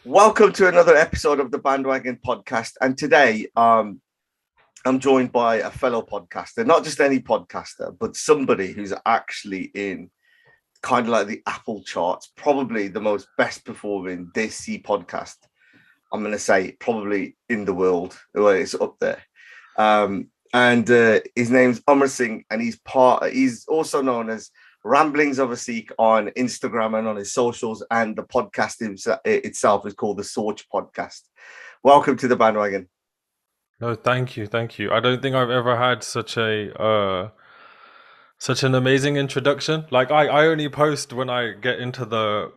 Welcome to another episode of the Bandwagon Podcast. And today, I'm joined by a fellow podcaster, not just any podcaster, but somebody who's actually in kind of like the Apple charts, probably the most best performing Desi podcast. I'm going to say probably in the world. Well, it's up there. And his name's Amar Singh, and he's also known as Ramblings of a Sikh on Instagram and on his socials, and the podcast itself is called the Sorch Podcast. Welcome to the Bandwagon. No, thank you. I don't think I've ever had such an amazing introduction. Like I only post when I get into the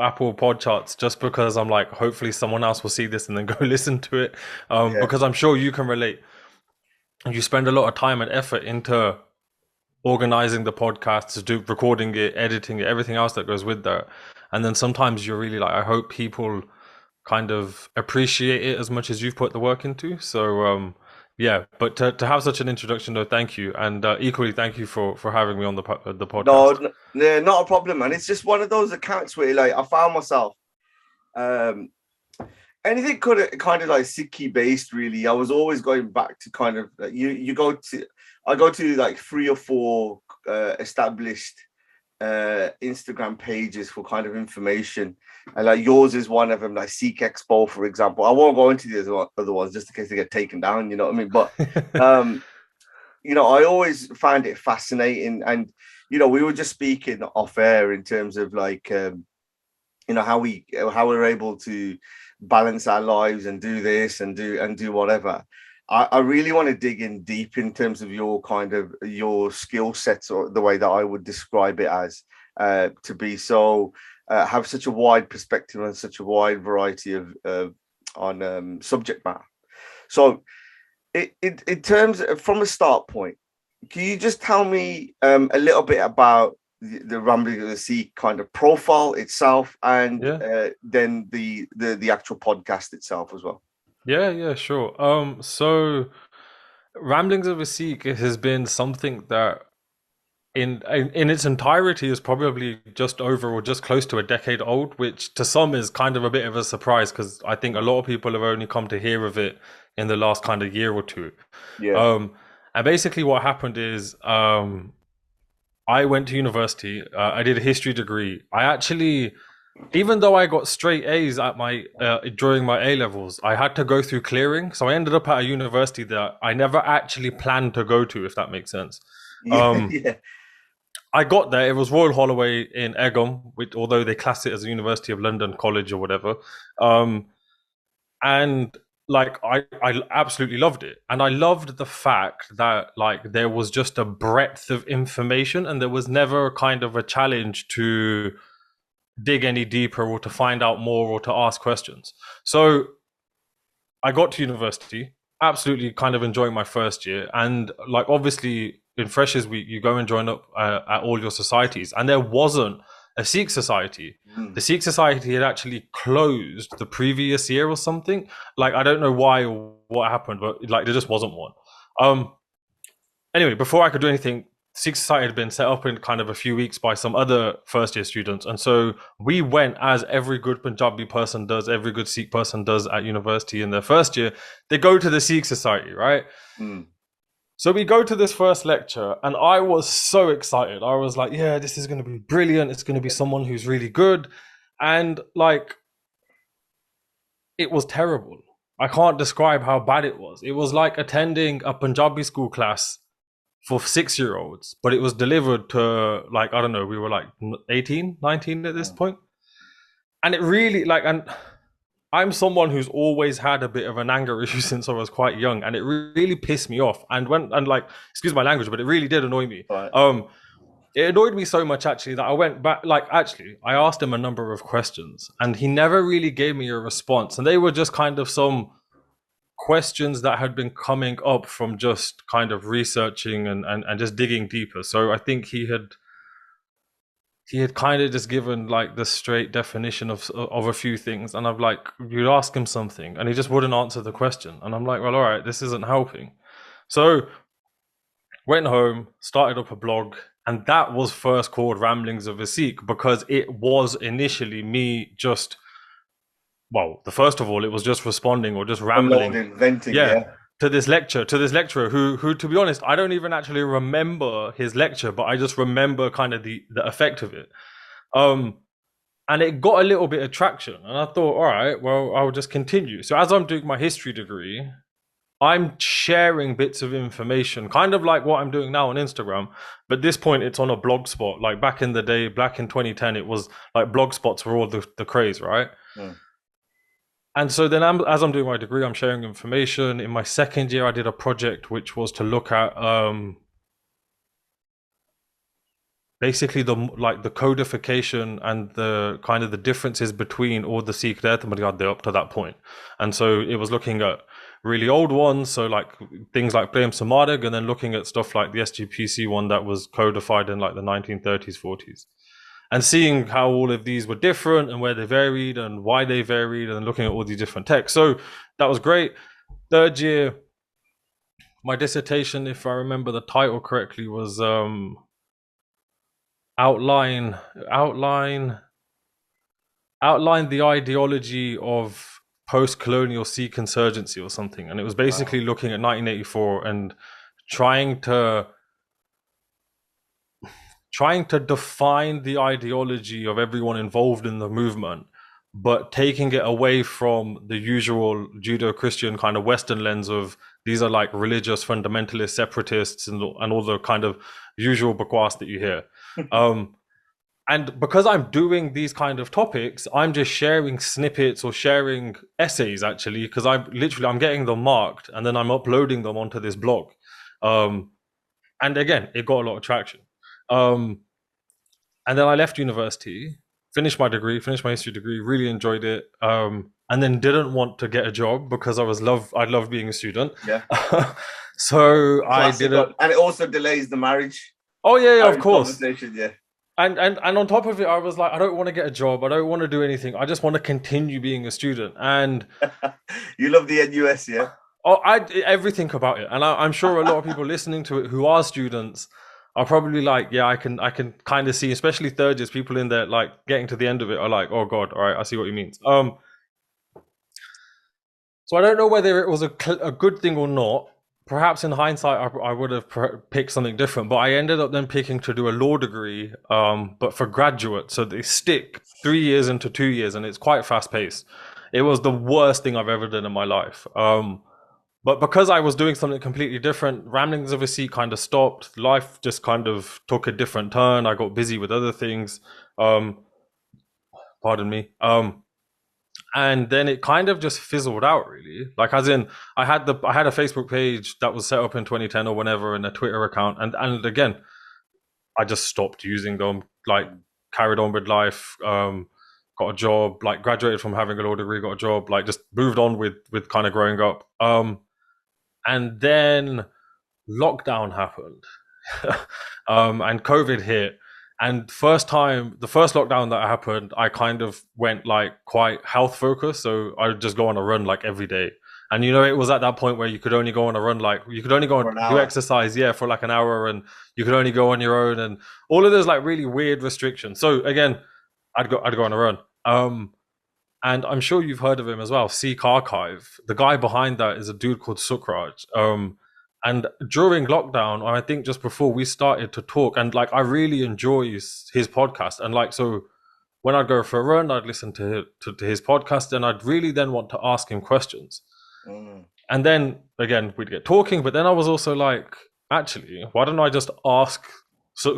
Apple pod charts just because I'm like, hopefully someone else will see this and then go listen to it. Yeah. Because I'm sure you can relate. You spend a lot of time and effort into organizing the podcasts, recording it, editing it, everything else that goes with that. And then sometimes you're really like, I hope people kind of appreciate it as much as you've put the work into. So yeah, but to have such an introduction, though, thank you, and equally thank you for having me on the podcast. No, not a problem, man. It's just one of those accounts where like I found myself um anything could have kind of like Sikhi based really. I was always going back to kind of like, I go to like 3 or 4 established Instagram pages for kind of information, and like yours is one of them, like Sikh Expo, for example. I won't go into the other ones just in case they get taken down, you know what I mean? But I always find it fascinating, and we were just speaking off air in terms of like how we're able to balance our lives and do this and do whatever. I really want to dig in deep in terms of your skill sets, or the way that I would describe it as, to be so have such a wide perspective and such a wide variety of on subject matter. So, in terms of, from a start point, can you just tell me a little bit about the Rambling of the Sea kind of profile itself, and Yeah, then the actual podcast itself as well? yeah, sure. So Ramblings of a Sikh has been something that in its entirety is probably just over or just close to a decade old, which to some is kind of a bit of a surprise because I think a lot of people have only come to hear of it in the last kind of year or two. Yeah. Um, and basically, what happened is I went to university. I did a history degree. I actually, even though I got straight A's at my during my A levels, I had to go through clearing. So I ended up at a university that I never actually planned to go to, if that makes sense. Yeah. Um, Yeah. I got there. It was Royal Holloway in Egham, which, although they class it as a University of London college or whatever. Um, and like I absolutely loved it, and I loved the fact that like there was just a breadth of information, and there was never kind of a challenge to dig any deeper or to find out more or to ask questions. So I got to university, absolutely kind of enjoying my first year, and like obviously in freshers week you go and join up at all your societies, and there wasn't a Sikh society. Mm. The Sikh society had actually closed the previous year or something. Like I don't know why or what happened, but like there just wasn't one. Um, Anyway, before I could do anything, Sikh Society had been set up in kind of a few weeks by some other first year students. And so we went, as every good Punjabi person does, every good Sikh person does at university in their first year, they go to the Sikh Society, right? Mm. So we go to this first lecture, and I was so excited. I was like, yeah, this is going to be brilliant. It's going to be someone who's really good. And like, it was terrible. I can't describe how bad it was. It was like attending a Punjabi school class for 6 year olds, but it was delivered to like, I don't know, we were like 18, 19 at this Mm. point. And it really like, and I'm someone who's always had a bit of an anger issue since I was quite young, and it really pissed me off. And when, and like, excuse my language, but it really did annoy me. Right. It annoyed me so much actually that I went back, like, actually, I asked him a number of questions and he never really gave me a response. And they were just kind of some questions that had been coming up from just kind of researching and just digging deeper. So I think he had kind of just given like the straight definition of a few things, and I've like, you'd ask him something and he just wouldn't answer the question, and I'm like, well, all right, this isn't helping. So went home, started up a blog, and that was first called Ramblings of a Sikh because it was initially me just well, first of all, it was just responding or just rambling. Unloading, venting, Yeah. yeah. To this lecturer who, to be honest, I don't even actually remember his lecture, but I just remember kind of the effect of it. And it got a little bit of traction. And I thought, all right, well, I'll just continue. So as I'm doing my history degree, I'm sharing bits of information, kind of like what I'm doing now on Instagram. But at this point, it's on a blog spot. Like back in the day, back in 2010, it was like blog spots were all the craze, right? Mm. And so then as I'm doing my degree, I'm sharing information. In my second year, I did a project which was to look at basically the codification and the kind of the differences between all the Sikh death up to that point. And so it was looking at really old ones, so like things like Prem Samarag, and then looking at stuff like the SGPC one that was codified in like the 1930s, 40s. And seeing how all of these were different and where they varied and why they varied, and looking at all these different texts. So that was great. Third year, my dissertation, if I remember the title correctly, was outline the ideology of post-colonial Sikh insurgency or something. And it was basically looking at 1984 and trying to define the ideology of everyone involved in the movement, but taking it away from the usual Judeo-Christian kind of Western lens of these are like religious fundamentalist separatists and all the kind of usual bakwas that you hear. And because I'm doing these kind of topics, I'm just sharing snippets or sharing essays, actually, because I'm getting them marked and then I'm uploading them onto this blog. And again, it got a lot of traction. And then I left university, finished my history degree, really enjoyed it. And then didn't want to get a job because I loved being a student. Yeah. So I didn't. And it also delays the marriage. Oh yeah, of course. Yeah. And on top of it, I was like, I don't want to get a job. I don't want to do anything. I just want to continue being a student. And you love the NUS, yeah? Oh, everything about it. And I'm sure a lot of people listening to it who are students are probably like, yeah, I can kind of see, especially third years, people in there like getting to the end of it are like, oh God, all right, I see what you mean. So I don't know whether it was a good thing or not. Perhaps in hindsight, I would have picked something different, but I ended up then picking to do a law degree, but for graduate. So they stick 3 years into 2 years, and it's quite fast paced. It was the worst thing I've ever done in my life. But because I was doing something completely different, Ramblings of a Sikh kind of stopped. Life just kind of took a different turn. I got busy with other things. Pardon me. And then it kind of just fizzled out, really. Like, as in, I had a Facebook page that was set up in 2010 or whenever, and a Twitter account, and again, I just stopped using them. Like, carried on with life, got a job, like graduated from having a law degree, got a job, like just moved on with kind of growing up. And then lockdown happened, and COVID hit. And the first lockdown that happened, I kind of went like quite health focused. So I would just go on a run like every day. And, it was at that point where you could only go on a run, like you could only go on do exercise, for like an hour, and you could only go on your own, and all of those like really weird restrictions. So again, I'd go on a run. And I'm sure you've heard of him as well, Sikh Archive. The guy behind that is a dude called Sukraj. And during lockdown, I think just before we started to talk, and like I really enjoy his podcast. And like, so when I'd go for a run, I'd listen to his podcast, and I'd really then want to ask him questions. And then again, we'd get talking, but then I was also like, actually, why don't I just ask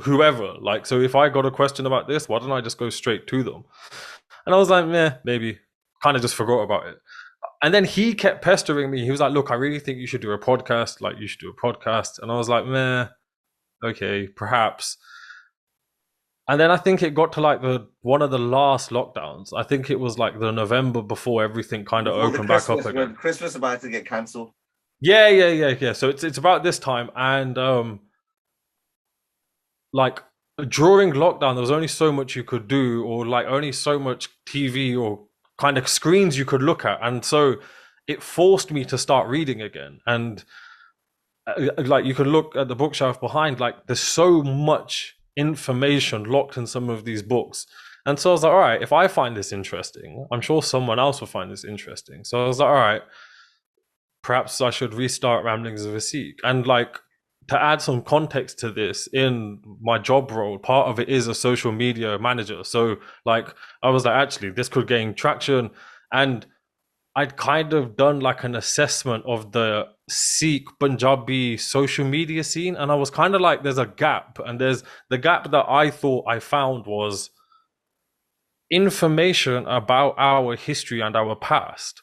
whoever? Like, so if I got a question about this, why don't I just go straight to them? And I was like, maybe. Kind of just forgot about it. And then he kept pestering me. He was like, look, I really think you should do a podcast. Like, you should do a podcast. And I was like, okay, perhaps. And then I think it got to like one of the last lockdowns. I think it was like the November before everything kind of opened back up again. When Christmas about to get cancelled. Yeah. So it's about this time. And like during lockdown, there was only so much you could do, or like only so much TV or kind of screens you could look at. And so it forced me to start reading again. And like you can look at the bookshelf behind, like there's so much information locked in some of these books. And so I was like, all right, if I find this interesting, I'm sure someone else will find this interesting. So I was like, all right, perhaps I should restart Ramblings of a Sikh. And like, to add some context to this, in my job role, part of it is a social media manager. So like, I was like, actually, this could gain traction. And I'd kind of done like an assessment of the Sikh Punjabi social media scene. And I was kind of like, there's a gap. And there's the gap that I thought I found was information about our history and our past,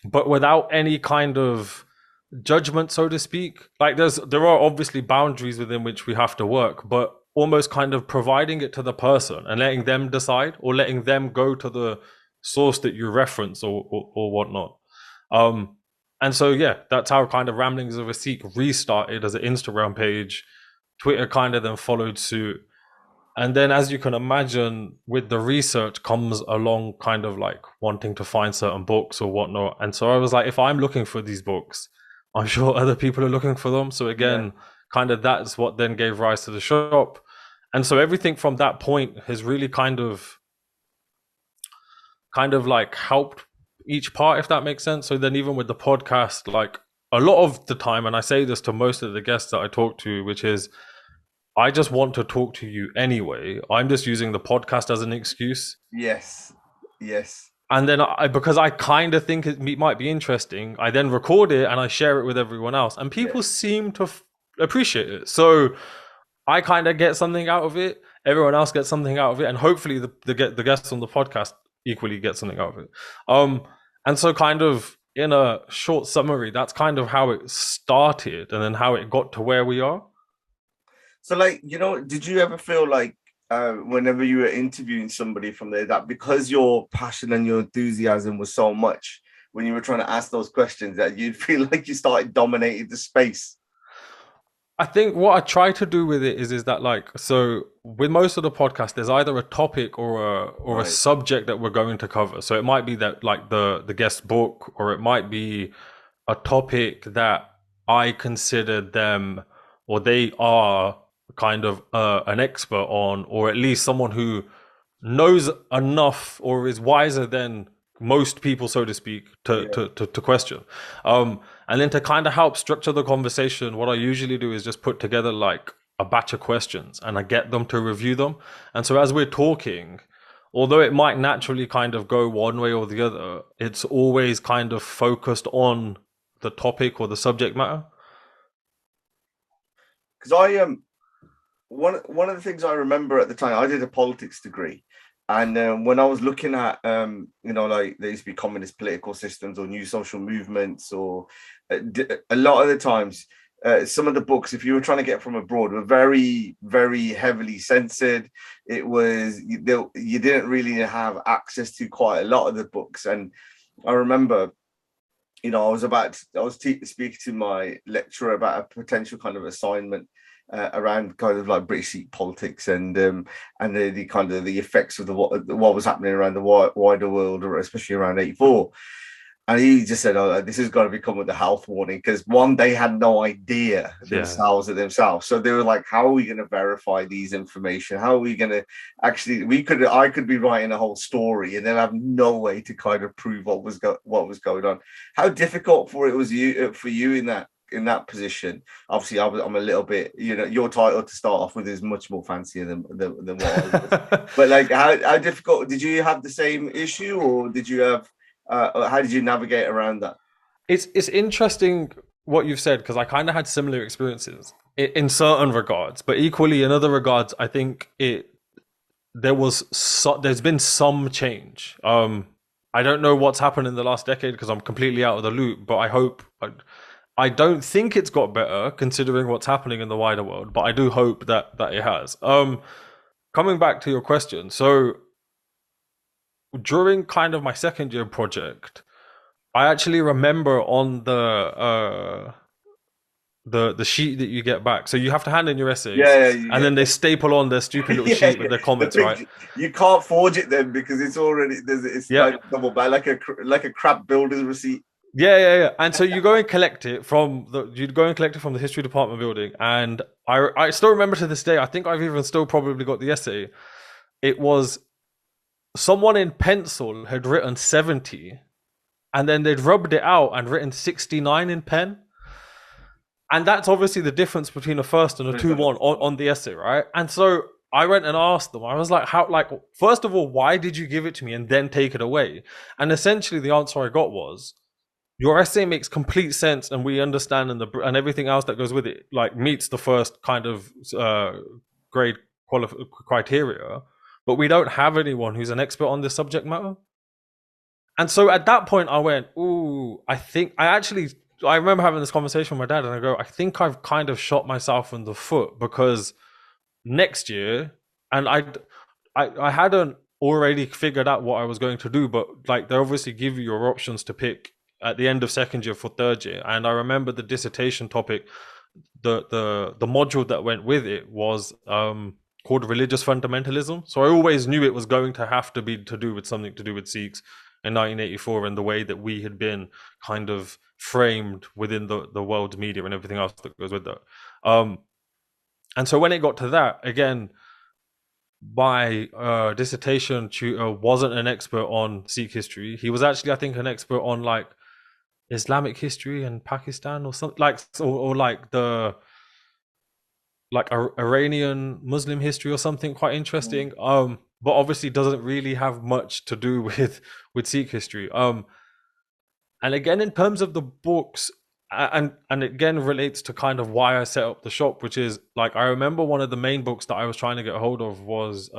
but without any kind of judgment, so to speak. Like there are obviously boundaries within which we have to work, but almost kind of providing it to the person and letting them decide, or letting them go to the source that you reference, or whatnot. And so yeah, that's how kind of Ramblings of a Sikh restarted as an Instagram page. Twitter kind of then followed suit. And then, as you can imagine, with the research comes along kind of like wanting to find certain books or whatnot. And so I was like, if I'm looking for these books, I'm sure other people are looking for them. So again, kind of that's what then gave rise to the shop. And so everything from that point has really kind of like helped each part, if that makes sense. So then even with the podcast, like a lot of the time, and I say this to most of the guests that I talk to, which is, I just want to talk to you anyway. I'm just using the podcast as an excuse. Yes. And then because I kind of think it might be interesting, I then record it and I share it with everyone else. And people seem to appreciate it. So I kind of get something out of it. Everyone else gets something out of it. And hopefully the guests on the podcast equally get something out of it. And so kind of in a short summary, that's kind of how it started and then how it got to where we are. So, like, did you ever feel like whenever you were interviewing somebody from there, that because your passion and your enthusiasm was so much when you were trying to ask those questions, that you'd feel like you started dominating the space? I think what I try to do with it is that, like, so with most of the podcast, there's either a topic or a subject that we're going to cover. So it might be that, like, the guest book, or it might be a topic that I consider them, or they are kind of an expert on, or at least someone who knows enough or is wiser than most people, so to speak, to question. And then to kind of help structure the conversation, what I usually do is just put together like a batch of questions and I get them to review them. And so as we're talking, although it might naturally kind of go one way or the other, it's always kind of focused on the topic or the subject matter. Because one of the things I remember at the time, I did a politics degree, and when I was looking at like there used to be communist political systems or new social movements, or a lot of the times some of the books, if you were trying to get from abroad, were very, very heavily censored. It was you didn't really have access to quite a lot of the books. And I remember, I was speaking to my lecturer about a potential kind of assignment around kind of like British Sikh politics and the kind of the effects of what was happening around the wider world, or especially around 84. And he just said, "Oh, this has got to become with the health warning," because one, they had no idea themselves. So they were like, "How are we going to verify these information? How are we going to actually? I could be writing a whole story and then have no way to kind of prove what was going on." How difficult for you in that position? Obviously, I'm a little bit, your title to start off with is much more fancier than what I was. But like, how difficult, did you have the same issue, or did you have? How did you navigate around that? It's interesting what you've said, because I kind of had similar experiences in certain regards, but equally in other regards, I think there's been some change. I don't know what's happened in the last decade because I'm completely out of the loop, but I don't think it's got better considering what's happening in the wider world, but I do hope that it has. Coming back to your question, so during kind of my second year project, I actually remember on the sheet that you get back. So you have to hand in your essays, and then they staple on their stupid little sheet with their comments, right? You can't forge it then because it's already like double back, like a crap builder's receipt. Yeah. And so you go and collect it from the history department building, and I still remember to this day. I think I've even still probably got the essay. It was someone in pencil had written 70, and then they'd rubbed it out and written 69 in pen. And that's obviously the difference between a first and a 2-1 on the essay, right? And so I went and asked them, I was like, first of all, why did you give it to me and then take it away? And essentially the answer I got was, your essay makes complete sense and we understand, and everything else that goes with it, like, meets the first kind of grade criteria, but we don't have anyone who's an expert on this subject matter. And so at that point I went, ooh, I remember having this conversation with my dad, and I go, I think I've kind of shot myself in the foot, because next year, and I hadn't already figured out what I was going to do, but like, they obviously give you your options to pick at the end of second year for third year. And I remember the dissertation topic, the module that went with it was called religious fundamentalism. So I always knew it was going to have to be to do with something to do with Sikhs in 1984, and the way that we had been kind of framed within the world's media and everything else that goes with that. And so when it got to that, again, my dissertation tutor wasn't an expert on Sikh history. He was actually, I think, an expert on like Islamic history in Pakistan or something, like, or like the Iranian Muslim history or something quite interesting. But obviously doesn't really have much to do with Sikh history. And again, in terms of the books, and again relates to kind of why I set up the shop, which is like, I remember one of the main books that I was trying to get a hold of was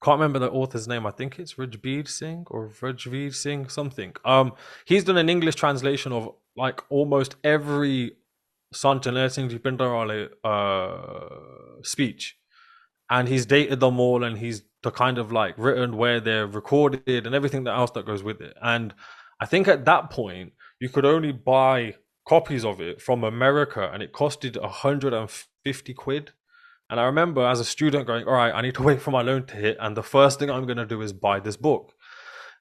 can't remember the author's name. I think it's Rajbir Singh something. He's done an English translation of like almost every Sant Janay Singh Ji Pindar Wale speech, and he's dated them all, and he's the kind of like written where they're recorded and everything else that goes with it. And I think at that point you could only buy copies of it from America, and it costed 150 quid. And I remember as a student going, all right, I need to wait for my loan to hit, and the first thing I'm going to do is buy this book.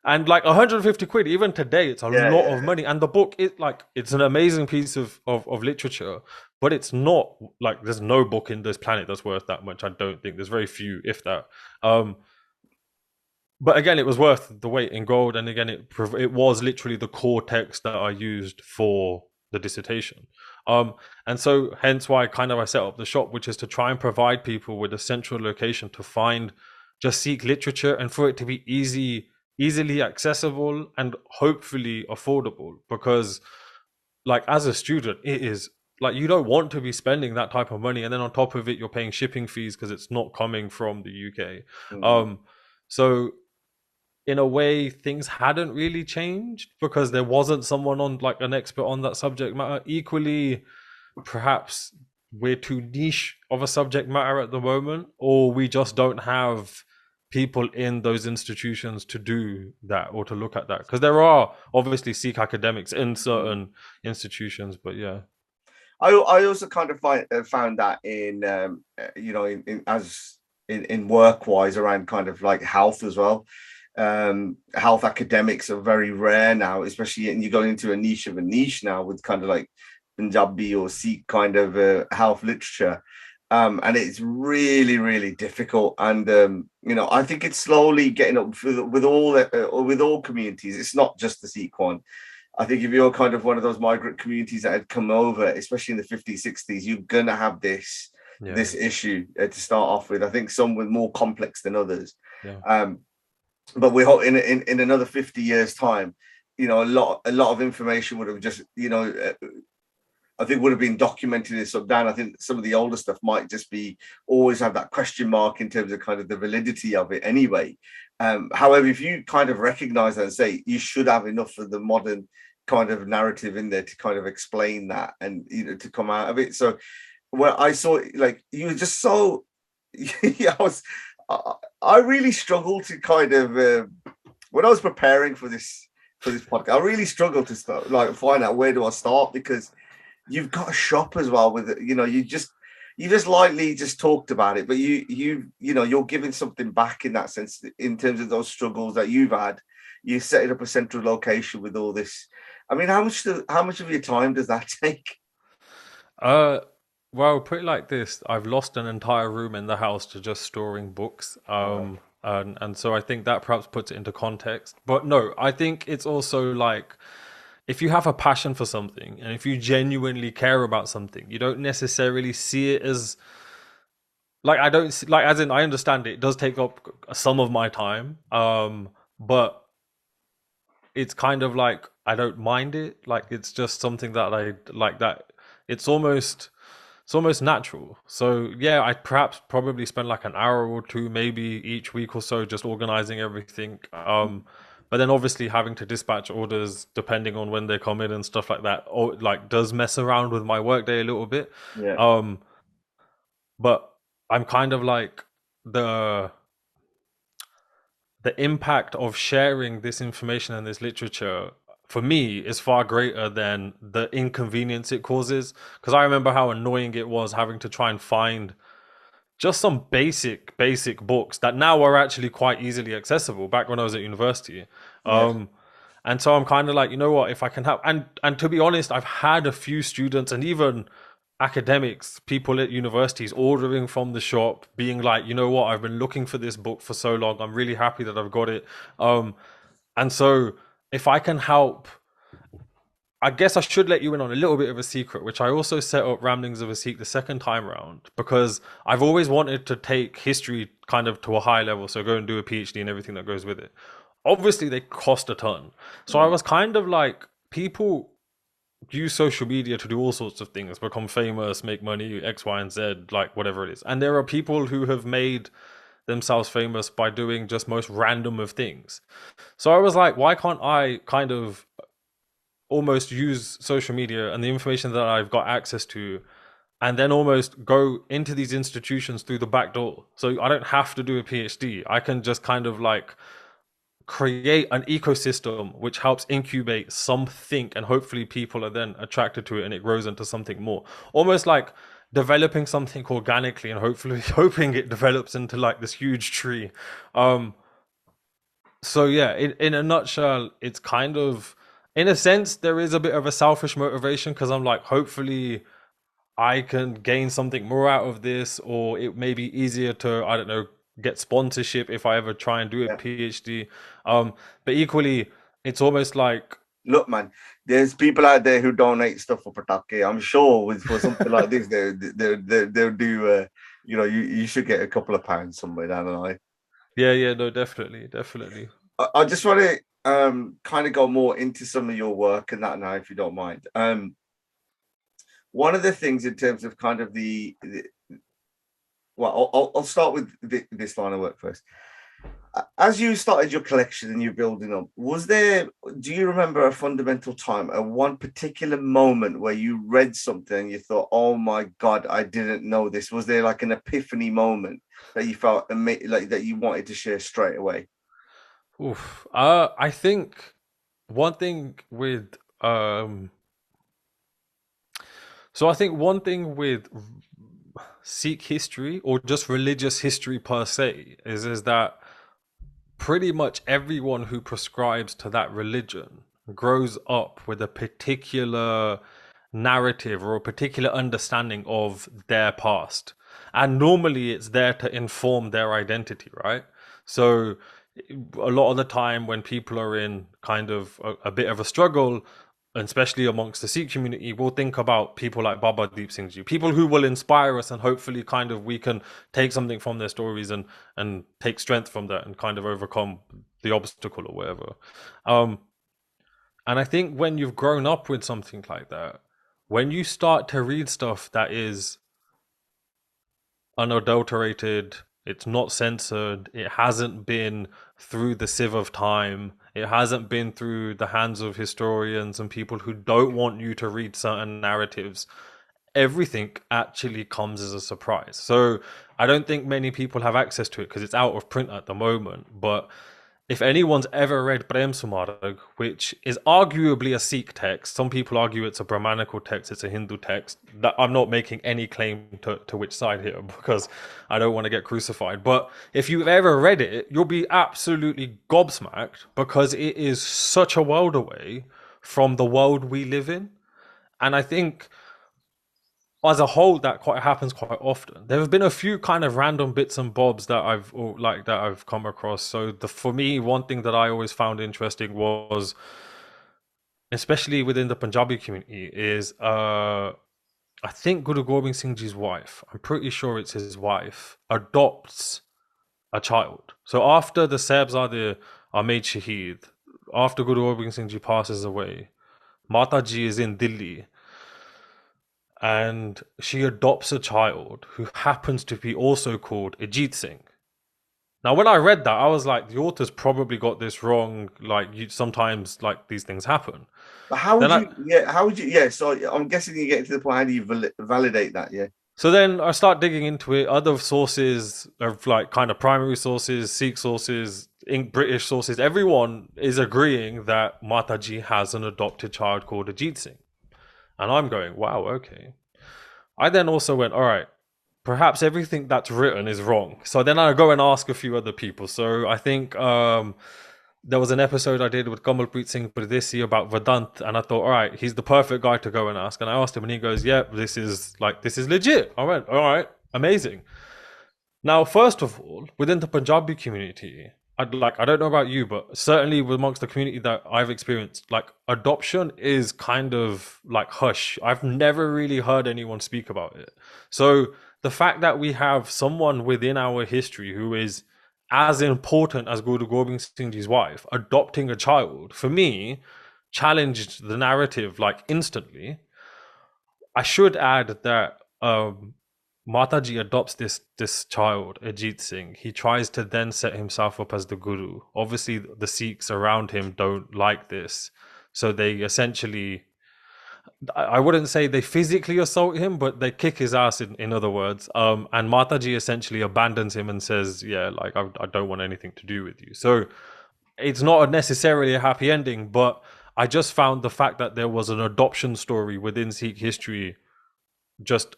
And like 150 quid, even today, it's a lot of money. And the book, it's an amazing piece of literature, but it's not like, there's no book in this planet that's worth that much. I don't think there's very few, if that. But again, it was worth the weight in gold. And again, it was literally the core text that I used for the dissertation. And so hence why I set up the shop, which is to try and provide people with a central location to find just Sikh literature, and for it to be easily accessible and hopefully affordable. Because like, as a student, it is like, you don't want to be spending that type of money, and then on top of it you're paying shipping fees because it's not coming from the UK. So in a way, things hadn't really changed because there wasn't someone on, like, an expert on that subject matter. Equally, perhaps we're too niche of a subject matter at the moment, or we just don't have people in those institutions to do that or to look at that. Because there are obviously Sikh academics in certain institutions, but yeah. I also kind of found that in in work wise around kind of like health as well. Health academics are very rare now, especially, and you're going into a niche of a niche now with kind of like Punjabi or Sikh kind of health literature. And it's really, really difficult. And I think it's slowly getting up with all communities. It's not just the Sikh one. I think if you're kind of one of those migrant communities that had come over, especially in the 50s, 60s, you're gonna have this issue to start off with. I think some were more complex than others. But we hope in another 50 years' time, a lot of information would have just, I think would have been documented in some down. I think some of the older stuff might just be always have that question mark in terms of kind of the validity of it anyway. However, if you kind of recognize that and say you should have enough of the modern kind of narrative in there to kind of explain that and, to come out of it. So where I saw, like, you were just so, I really struggled to kind of, when I was preparing for this podcast, I really struggled to start, like, find out where do I start, because you've got a shop as well with it. You just lightly just talked about it, but you're giving something back in that sense, in terms of those struggles that you've had. You're setting up a central location with all this. I mean, how much of your time does that take? Well, put it like this: I've lost an entire room in the house to just storing books. Right. And so I think that perhaps puts it into context. But no, I think it's also like if you have a passion for something and if you genuinely care about something, you don't necessarily see it as like I don't see, like as in I understand it does take up some of my time, but it's kind of like I don't mind it. Like it's just something that I like that. It's almost it's almost natural. So yeah, I perhaps probably spend like an hour or two, maybe each week or so, just organizing everything. But then obviously having to dispatch orders depending on when they come in and stuff like that, or like does mess around with my workday a little bit. Yeah. Um, but I'm kind of like the the impact of sharing this information and this literature for me is far greater than the inconvenience it causes. Because I remember how annoying it was having to try and find just some basic books that now are actually quite easily accessible back when I was at university. Yeah. Um, and so I'm kind of like, you know what, if I can help, and to be honest, I've had a few students and even academics, people at universities ordering from the shop, being like, you know what, I've been looking for this book for so long. I'm really happy that I've got it. Um, and so if I can help, I guess I should let you in on a little bit of a secret, which I also set up Ramblings of a Sikh the second time round because I've always wanted to take history kind of to a high level. So go and do a PhD and everything that goes with it. Obviously, they cost a ton. So I Mm. was kind of like, people use social media to do all sorts of things, become famous, make money, X, Y, and Z, like whatever it is. And there are people who have made themselves famous by doing just most random of things. So I was like, why can't I kind of almost use social media and the information that I've got access to and then almost go into these institutions through the back door. So I don't have to do a PhD. I can just kind of like create an ecosystem which helps incubate something and hopefully people are then attracted to it and it grows into something more. Almost like developing something organically and hopefully hoping it develops into like this huge tree. Um so yeah, in a nutshell, it's kind of in a sense there is a bit of a selfish motivation because I'm like hopefully I can gain something more out of this, or it may be easier to, I don't know, get sponsorship if I ever try and do a Yeah. PhD. But equally, it's almost like, Look, man, there's people out there who donate stuff for Pataki. I'm sure with for something like this, they'll do. You should get a couple of pounds somewhere down the line. yeah, no, definitely, definitely. I just want to kind of go more into some of your work and that now, if you don't mind. One of the things in terms of kind of well, I'll start with this line of work first. As you started your collection and you're building up, do you remember a fundamental time, a one particular moment where you read something and you thought, oh my God, I didn't know this? Was there like an epiphany moment that you felt like that you wanted to share straight away? Oof. I think one thing with so I think one thing with Sikh history or just religious history per se is that pretty much everyone who prescribes to that religion grows up with a particular narrative or a particular understanding of their past. And normally it's there to inform their identity, right? So a lot of the time when people are in kind of a bit of a struggle, especially amongst the Sikh community, we'll think about people like Baba Deep Singh Ji, people who will inspire us and hopefully kind of we can take something from their stories and take strength from that and kind of overcome the obstacle or whatever. Um, and I think when you've grown up with something like that, when you start to read stuff that is unadulterated, it's not censored, it hasn't been through the sieve of time, it hasn't been through the hands of historians and people who don't want you to read certain narratives, everything actually comes as a surprise. So I don't think many people have access to it because it's out of print at the moment. But if anyone's ever read Prem Sumarag, which is arguably a Sikh text, some people argue it's a Brahmanical text, it's a Hindu text. That I'm not making any claim to which side here because I don't want to get crucified. But if you've ever read it, you'll be absolutely gobsmacked because it is such a world away from the world we live in. And I think as a whole, that quite happens quite often. There have been a few kind of random bits and bobs that I've come across. So for me, one thing that I always found interesting was, especially within the Punjabi community, is I think Guru Gobind Singh Ji's wife, I'm pretty sure it's his wife, adopts a child. So after the Sahibzade are made Shaheed, after Guru Gobind Singh Ji passes away, Mata Ji is in Delhi and she adopts a child who happens to be also called Ajit Singh. Now, when I read that, I was like, the author's probably got this wrong. Like, sometimes like these things happen. But how would you? Yeah, how would you? Yeah, so I'm guessing you get to the point. How do you validate that? Yeah. So then I start digging into it. Other sources of like kind of primary sources, Sikh sources, British sources. Everyone is agreeing that Mataji has an adopted child called Ajit Singh, and I'm going, wow, okay. I then also went, all right, perhaps everything that's written is wrong. So then I go and ask a few other people. So I think there was an episode I did with Kamalpreet Singh Pradesi about Vedant, and I thought, all right, he's the perfect guy to go and ask. And I asked him, and he goes, yeah, this is legit. I went, all right, amazing. Now, first of all, within the Punjabi community, I don't know about you, but certainly amongst the community that I've experienced, like adoption is kind of like hush. I've never really heard anyone speak about it. So the fact that we have someone within our history who is as important as Guru Gobind Singh Ji's wife adopting a child, for me, challenged the narrative like instantly. I should add that Mataji adopts this child, Ajit Singh. He tries to then set himself up as the guru. Obviously, the Sikhs around him don't like this, so they essentially, I wouldn't say they physically assault him, but they kick his ass in other words. And Mataji essentially abandons him and says, yeah, like, I don't want anything to do with you. So it's not necessarily a happy ending, but I just found the fact that there was an adoption story within Sikh history just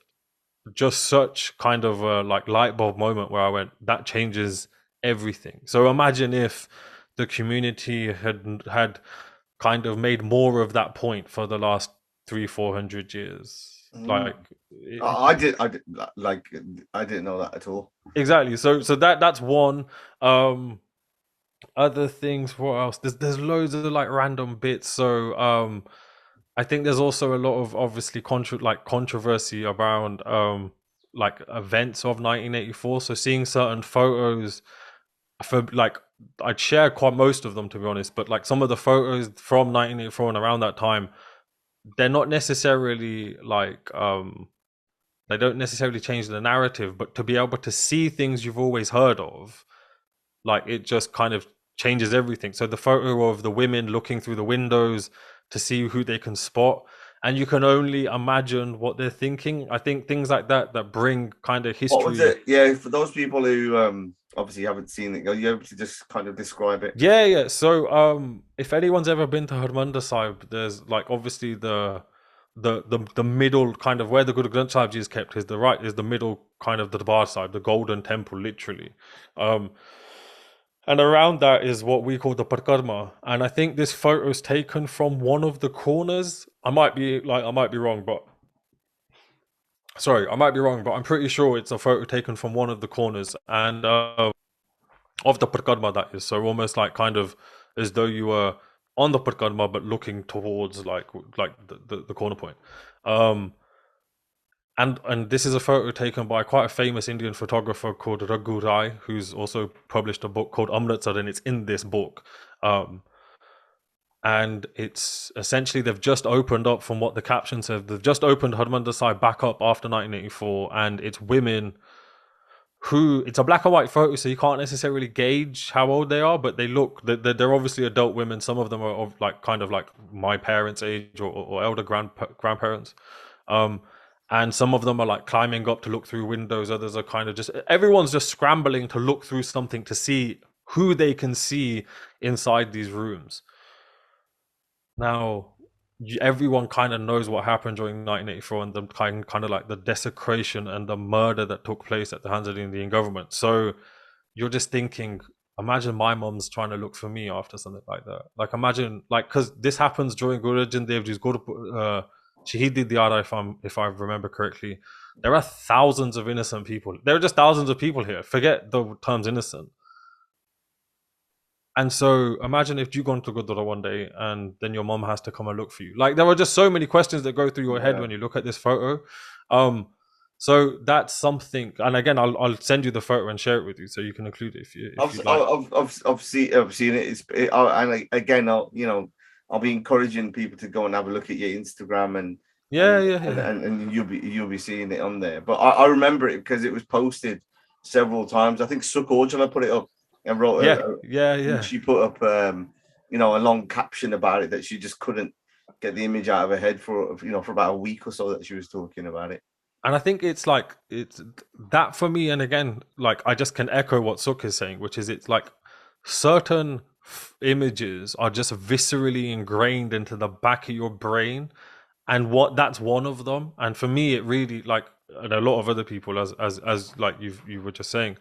such kind of a like light bulb moment where I went, that changes everything. So imagine if the community had kind of made more of that point for the last 300-400 years. Like I didn't know that at all. Exactly. So that's one. Other things, what else? There's loads of like random bits. So I think there's also a lot of obviously controversy around like events of 1984. So seeing certain photos for like, I'd share quite most of them to be honest, but like some of the photos from 1984 and around that time, they're not necessarily like they don't necessarily change the narrative, but to be able to see things you've always heard of, like it just kind of changes everything. So the photo of the women looking through the windows to see who they can spot, and you can only imagine what they're thinking. I think things like that bring kind of history. What was it? Yeah, for those people who obviously haven't seen it, are you able to just kind of describe it? Yeah. So if anyone's ever been to Harmandir Sahib, there's like obviously the middle kind of where the Guru Granth Sahib Ji is kept is the middle kind of the Darbar Sahib, the golden temple, literally. And around that is what we call the Parkarma. And I think this photo is taken from one of the corners. I might be wrong, but I'm pretty sure it's a photo taken from one of the corners and of the Parkarma, that is. So almost like kind of as though you were on the Parkarma but looking towards like the corner point. And this is a photo taken by quite a famous Indian photographer called Raghu Rai, who's also published a book called Amritsar, and it's in this book. And it's essentially, they've just opened up, from what the caption says, they've just opened Harmandir Sahib back up after 1984, and it's women who, it's a black and white photo, so you can't necessarily gauge how old they are, but they're obviously adult women. Some of them are of like kind of like my parents' age or elder grandparents. And some of them are like climbing up to look through windows. Others are kind of just, everyone's just scrambling to look through something to see who they can see inside these rooms. Now, everyone kind of knows what happened during 1984 and the kind of like the desecration and the murder that took place at the hands of the Indian government. So you're just thinking, imagine my mom's trying to look for me after something like that. Like imagine, like, because this happens during Guru Arjan Dev Ji's Shahidi Diyara, if I remember correctly, there are thousands of innocent people. There are just thousands of people here. Forget the terms innocent. And so imagine if you gone to Gurdwara one day and then your mom has to come and look for you. Like, there are just so many questions that go through your head when you look at this photo. So that's something. And again, I'll send you the photo and share it with you so you can include it if you'd like. I've seen it. I'll be encouraging people to go and have a look at your Instagram and you'll be seeing it on there. But I remember it because it was posted several times. I think Suk Orjala put it up and wrote she put up a long caption about it, that she just couldn't get the image out of her head for about a week or so that she was talking about it. And I think it's that for me. And again, like, I just can echo what Suk is saying, which is, it's like certain images are just viscerally ingrained into the back of your brain, and that's one of them. And for me, it really, like, and a lot of other people, as like you were just saying,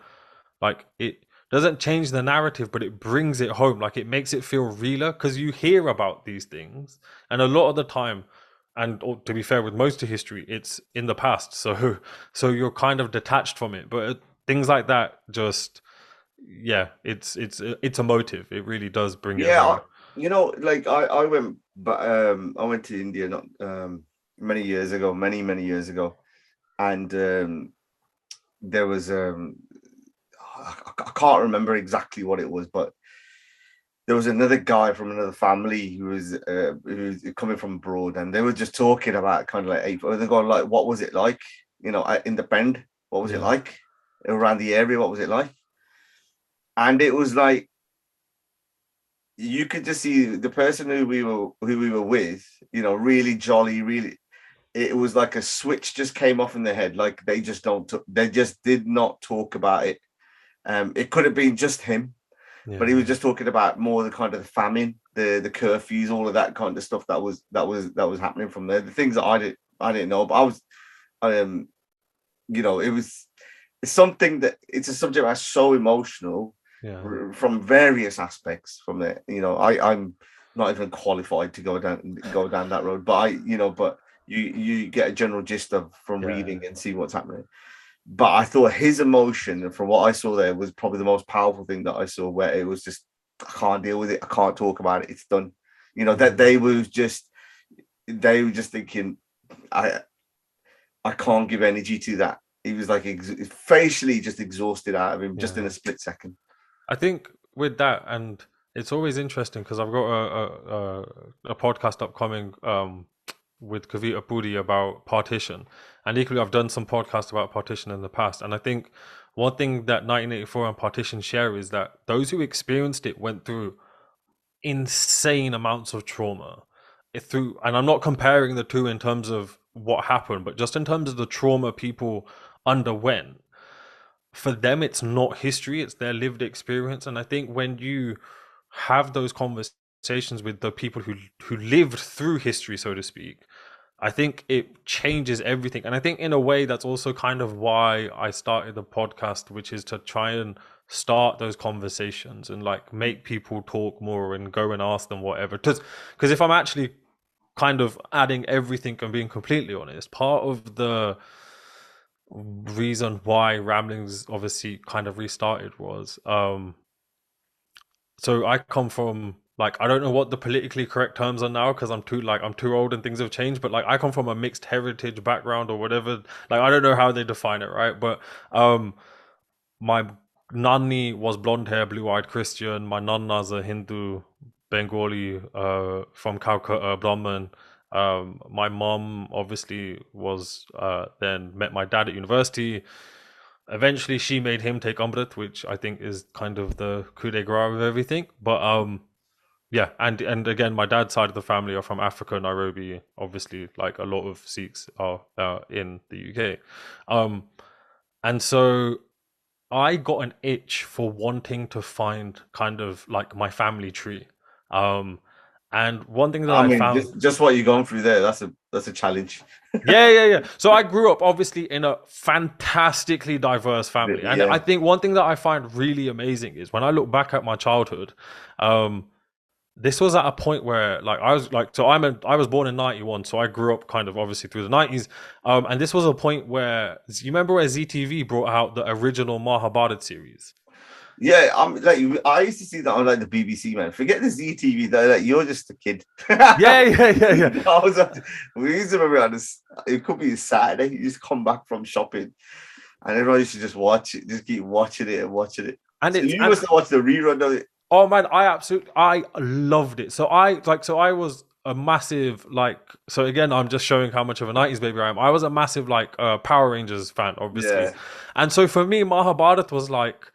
like, it doesn't change the narrative, but it brings it home. Like, it makes it feel realer, because you hear about these things, and a lot of the time, and to be fair, with most of history, it's in the past, so you're kind of detached from it. But things like that, just it's emotive. It really does bring it home. I went to India not many years ago, many years ago, and there was I can't remember exactly what it was, but there was another guy from another family who was coming from abroad, and they were just talking about kind of like, they're going like, what was it like, in the Bend? What was it like around the area? What was it like? And it was like, you could just see the person who we were with, really jolly, really. It was like a switch just came off in their head. Like, they just did not talk about it. It could have been just him. But he was just talking about more the kind of the famine, the curfews, all of that kind of stuff that was happening from there. The things that I didn't know, but it's something that, it's a subject that's so emotional from various aspects from there. I'm not even qualified to go down that road, but but you get a general gist from reading and see what's happening. But I thought his emotion, from what I saw there, was probably the most powerful thing that I saw, where it was just, I can't deal with it. I can't talk about it. It's done. That they were just thinking, I can't give energy to that. He was like facially just exhausted out of him just in a split second. I think with that, and it's always interesting because I've got a podcast upcoming with Kavita Puri about partition, and equally I've done some podcasts about partition in the past. And I think one thing that 1984 and partition share is that those who experienced it went through insane amounts of trauma. And I'm not comparing the two in terms of what happened, but just in terms of the trauma people underwent. For them, it's not history, it's their lived experience. And I think when you have those conversations with the people who lived through history, so to speak, I think it changes everything. And I think in a way that's also kind of why I started the podcast, which is to try and start those conversations and like make people talk more and go and ask them whatever. Because if I'm actually kind of adding everything and being completely honest, part of the reason why Ramblings obviously kind of restarted was so I come from, like, I don't know what the politically correct terms are now because I'm too old and things have changed, but like I come from a mixed heritage background or whatever. Like, I don't know how they define it, right? But my nanny was blonde hair, blue-eyed Christian. My nana's a Hindu Bengali from Calcutta, Brahmin. My mom obviously was then met my dad at university. Eventually she made him take Amrit, which I think is kind of the coup de grace of everything. But yeah, and again, my dad's side of the family are from Africa, Nairobi. Obviously, like a lot of Sikhs are in the UK. And so I got an itch for wanting to find kind of like my family tree. And one thing that I found, just what you're going through there, that's a challenge. yeah. So I grew up obviously in a fantastically diverse family, and I think one thing that I find really amazing is when I look back at my childhood, this was at a point where like I was like, so I was born in 91, so I grew up kind of obviously through the 90s. And this was a point where you remember where ZTV brought out the original Mahabharata series. Yeah, I'm like I used to see that on like the BBC, man. Forget the ZTV though, like you're just a kid. Yeah. I was we used to remember on this, it could be a Saturday, you just come back from shopping and everyone used to just watch it, just keep watching it and watching it. And so you must have watched the rerun of it. Oh man, I loved it. So I was a massive like, so again, I'm just showing how much of a 90s baby I am. I was a massive like Power Rangers fan, obviously. Yeah. And so for me, Mahabharata was like,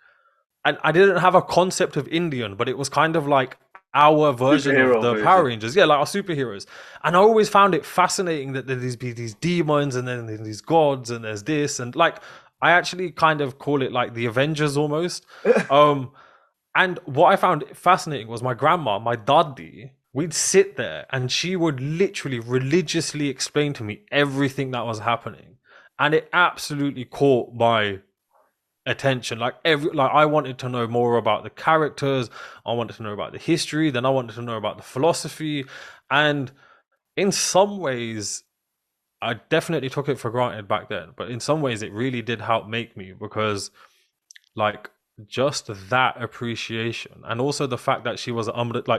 and I didn't have a concept of Indian, but it was kind of like our version of the Power Rangers. Yeah, like our superheroes. And I always found it fascinating that there's these demons and then there's these gods and there's this. And like, I actually kind of call it like the Avengers almost. And what I found fascinating was my grandma, my daddi, we'd sit there and she would literally religiously explain to me everything that was happening. And it absolutely caught my attention. Like I wanted to know more about the characters, I wanted to know about the history, then I wanted to know about the philosophy. And in some ways I definitely took it for granted back then, but in some ways it really did help make me, because like just that appreciation, and also the fact that she was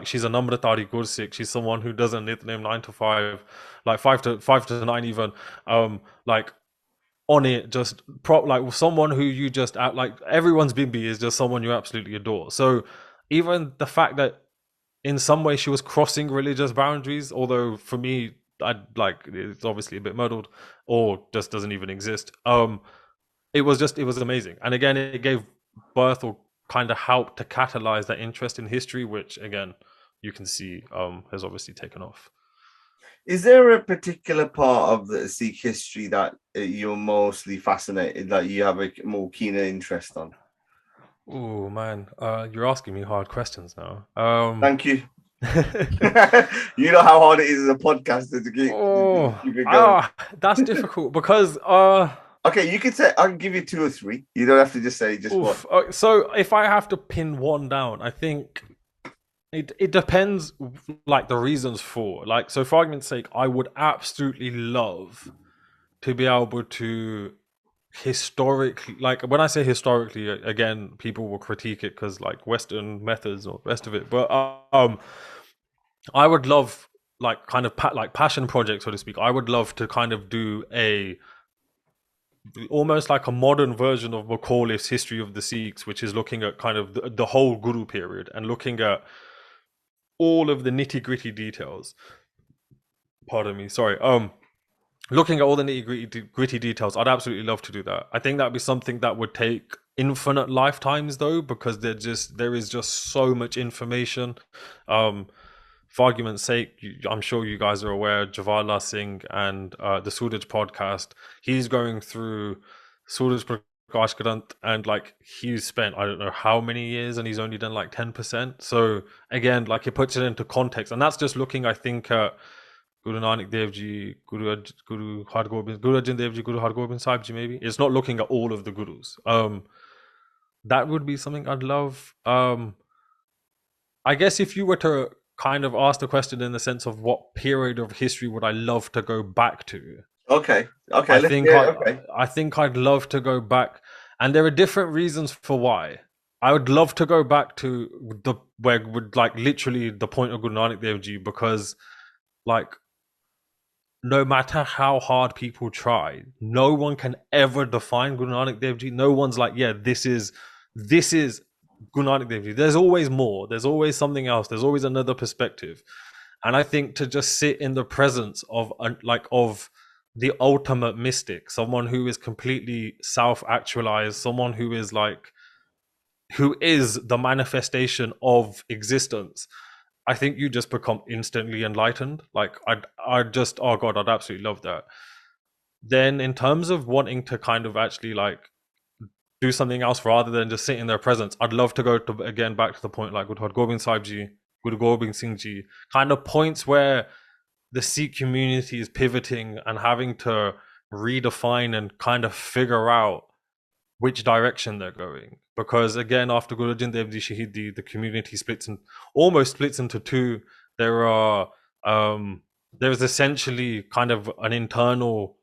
she's an Amritari Gursik, she's someone who doesn't name 9 to 5, like 5 to 9 even, like on it, just like someone who you just like everyone's bimbi is just someone you absolutely adore. So even the fact that in some way she was crossing religious boundaries, although for me I like it's obviously a bit muddled or just doesn't even exist, it was amazing. And again, it gave birth or kind of helped to catalyze that interest in history, which again you can see has obviously taken off. Is there a particular part of the Sikh history that you're mostly fascinated, that you have a more keener interest on? Oh man, you're asking me hard questions now. Thank you. You know how hard it is as a podcaster to keep it going. That's difficult because okay, you can say I can give you 2 or 3. You don't have to just say just one. So if I have to pin one down, I think it depends, like the reasons for. Like, so for argument's sake, I would absolutely love to be able to historically, like when I say historically, again, people will critique it because like Western methods or the rest of it. But I would love like kind of like passion project, so to speak. I would love to kind of do almost like a modern version of Macaulay's History of the Sikhs, which is looking at kind of the whole Guru period and looking at all of the nitty-gritty details. Pardon me, sorry. Looking at all the nitty-gritty details, I'd absolutely love to do that. I think that'd be something that would take infinite lifetimes though, because there is just so much information. For argument's sake, I'm sure you guys are aware, Jawaharlal Singh and the Suraj podcast, he's going through Suraj Prakash Granth, and like he's spent I don't know how many years and he's only done like 10%. So again, like it puts it into context, and that's just looking, I think, at Guru Nanak Dev Ji, Guru Arjan Dev Ji, Guru Hargobind Sahib Ji, maybe. It's not looking at all of the gurus. That would be something I'd love. I guess if you were to kind of ask the question in the sense of what period of history would I love to go back to? Okay. I think I'd love to go back, and there are different reasons for why. I would love to go back to where would like literally the point of Guru Nanak Dev Ji, because like no matter how hard people try, no one can ever define Guru Nanak Dev Ji. No one's like, yeah, this is Guru Nanak Dev Ji. There's always more. There's always something else. There's always another perspective. And I think to just sit in the presence of the ultimate mystic, someone who is completely self-actualized, someone who is the manifestation of existence, I think you just become instantly enlightened. Like I'd just, oh God, I'd absolutely love that. Then in terms of wanting to kind of actually like do something else rather than just sit in their presence, I'd love to go to, again, back to the point like Guru Hargobind Sahib Ji, Guru Gobind Singh Ji, kind of points where the Sikh community is pivoting and having to redefine and kind of figure out which direction they're going. because again, after Guru Arjan Dev Ji Shahidi, the community almost splits into two. There are there's essentially kind of an internal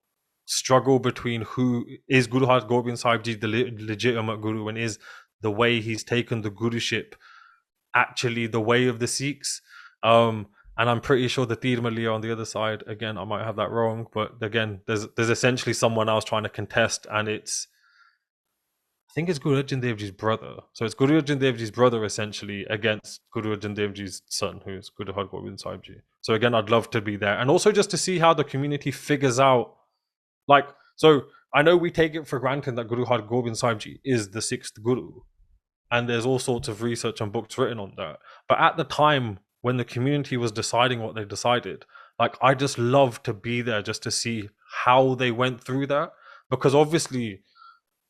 struggle between who is Guru Har Gobind Sahib Ji, the legitimate Guru, and is the way he's taken the Guruship actually the way of the Sikhs. And I'm pretty sure the Tir Maliya on the other side, again, I might have that wrong, but again, there's essentially someone else trying to contest, and I think it's Guru Arjan Dev Ji's brother. So it's Guru Arjan Dev Ji's brother essentially against Guru Arjan Dev Ji's son, who's Guru Har Gobind Sahib Ji. So again, I'd love to be there, and also just to see how the community figures out, like, so I know we take it for granted that Guru Har Gobind Sahib Ji is the sixth Guru, and there's all sorts of research and books written on that. But at the time when the community was deciding what they decided, like, I just love to be there just to see how they went through that, because obviously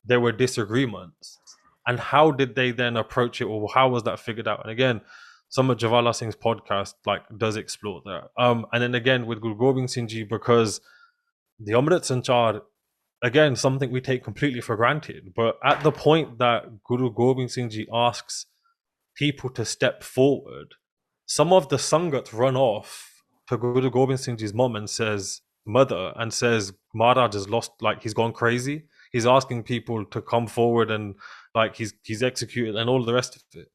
there were disagreements, and how did they then approach it, or how was that figured out? And again, some of Jawaharlal Singh's podcast like does explore that. And then again with Guru Gobind Singh Ji, because the Amrit Sanchar, again, something we take completely for granted, but at the point that Guru Gobind Singh Ji asks people to step forward, some of the Sangat run off to Guru Gobind Singh Ji's mom and mother, and says Maharaj has lost, like, he's gone crazy. He's asking people to come forward, and like he's executed and all the rest of it.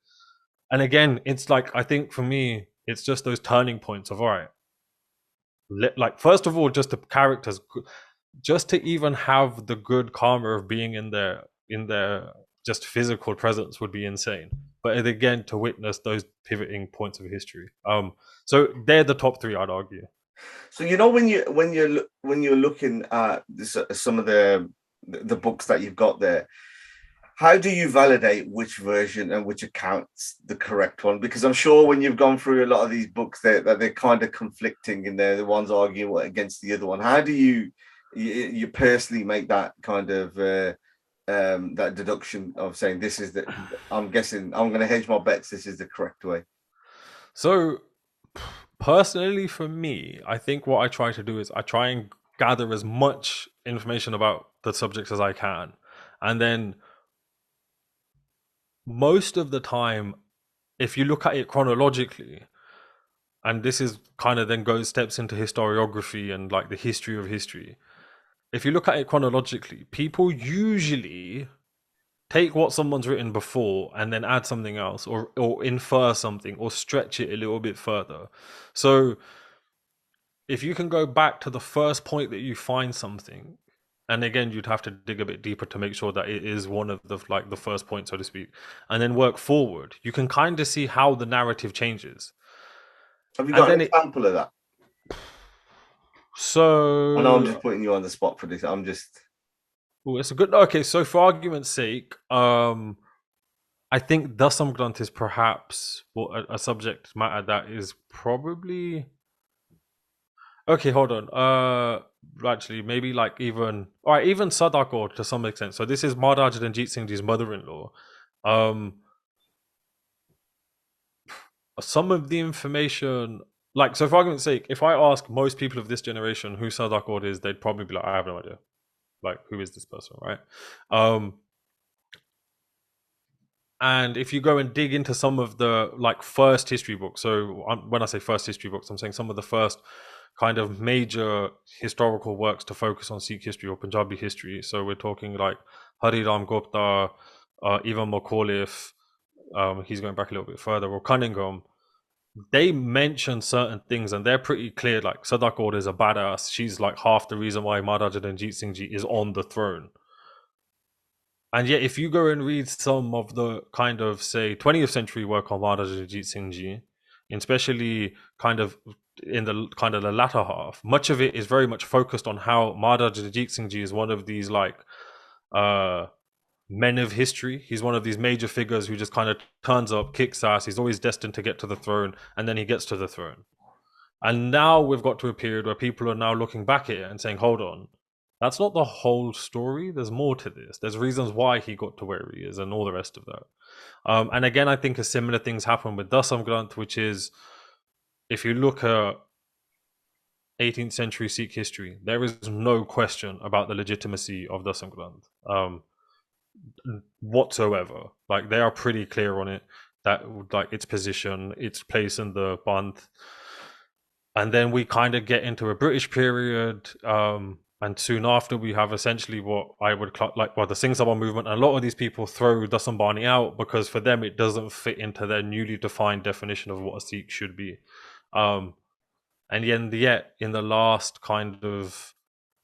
And again, it's like, I think for me, it's just those turning points of, all right, like, first of all, just the characters, just to even have the good karma of being in their just physical presence would be insane. But again, to witness those pivoting points of history. So they're the top three, I'd argue. So when you're looking at some of the books that you've got there, how do you validate which version and which account's the correct one? Because I'm sure when you've gone through a lot of these books, they're kind of conflicting in there. The one's arguing against the other one. How do you personally make that kind of that deduction of saying this is the? I'm guessing I'm going to hedge my bets. This is the correct way. So personally, for me, I think what I try to do is I try and gather as much information about the subjects as I can, and then most of the time, if you look at it chronologically, and this is kind of then steps into historiography and like the history of history, if you look at it chronologically, people usually take what someone's written before and then add something else, or infer something, or stretch it a little bit further. So if you can go back to the first point that you find something, and again, you'd have to dig a bit deeper to make sure that it is one of the first point, so to speak, and then work forward, you can kind of see how the narrative changes. Have you got an example of that? So I know I'm just putting you on the spot for this. I'm just. Oh, it's a good. Okay, so for argument's sake, I think Dasam Granth is perhaps a subject matter that is probably. Okay, hold on. Actually, maybe like even Sadako to some extent. So this is Maharaj Ranjit Singh Ji's mother-in-law. Some of the information, like, so for argument's sake, if I ask most people of this generation who Sadako is, they'd probably be like, I have no idea. Like, who is this person, right? And if you go and dig into some of the like first history books, so when I say first history books, I'm saying some of the first kind of major historical works to focus on Sikh history or Punjabi history. So we're talking like Hari Ram Gupta, Ivan McAuliffe, he's going back a little bit further, or Cunningham. They mention certain things and they're pretty clear, like Sadako is a badass. She's like half the reason why Maharaja Ranjit Singh Ji is on the throne. And yet, if you go and read some of the kind of, say, 20th century work on Maharaja Ranjit Singh Ji, especially kind of in the latter half, much of it is very much focused on how Maharaja Ranjit Singh Ji is one of these like men of history. He's one of these major figures who just kind of turns up, kicks ass. He's always destined to get to the throne, and then he gets to the throne. And now we've got to a period where people are now looking back at it and saying, hold on, that's not the whole story. There's more to this. There's reasons why he got to where he is and all the rest of that. And again, I think a similar things happen with Dasam Granth, which is, if you look at 18th century Sikh history, there is no question about the legitimacy of Dasam Granth. whatsoever. Like they are pretty clear on it, that like its position, its place in the Banth. And then we kind of get into a British period, and soon after we have essentially what I would the Singh Sabha movement. And a lot of these people throw Dasambani out because for them it doesn't fit into their newly defined definition of what a Sikh should be. And yet in the last kind of,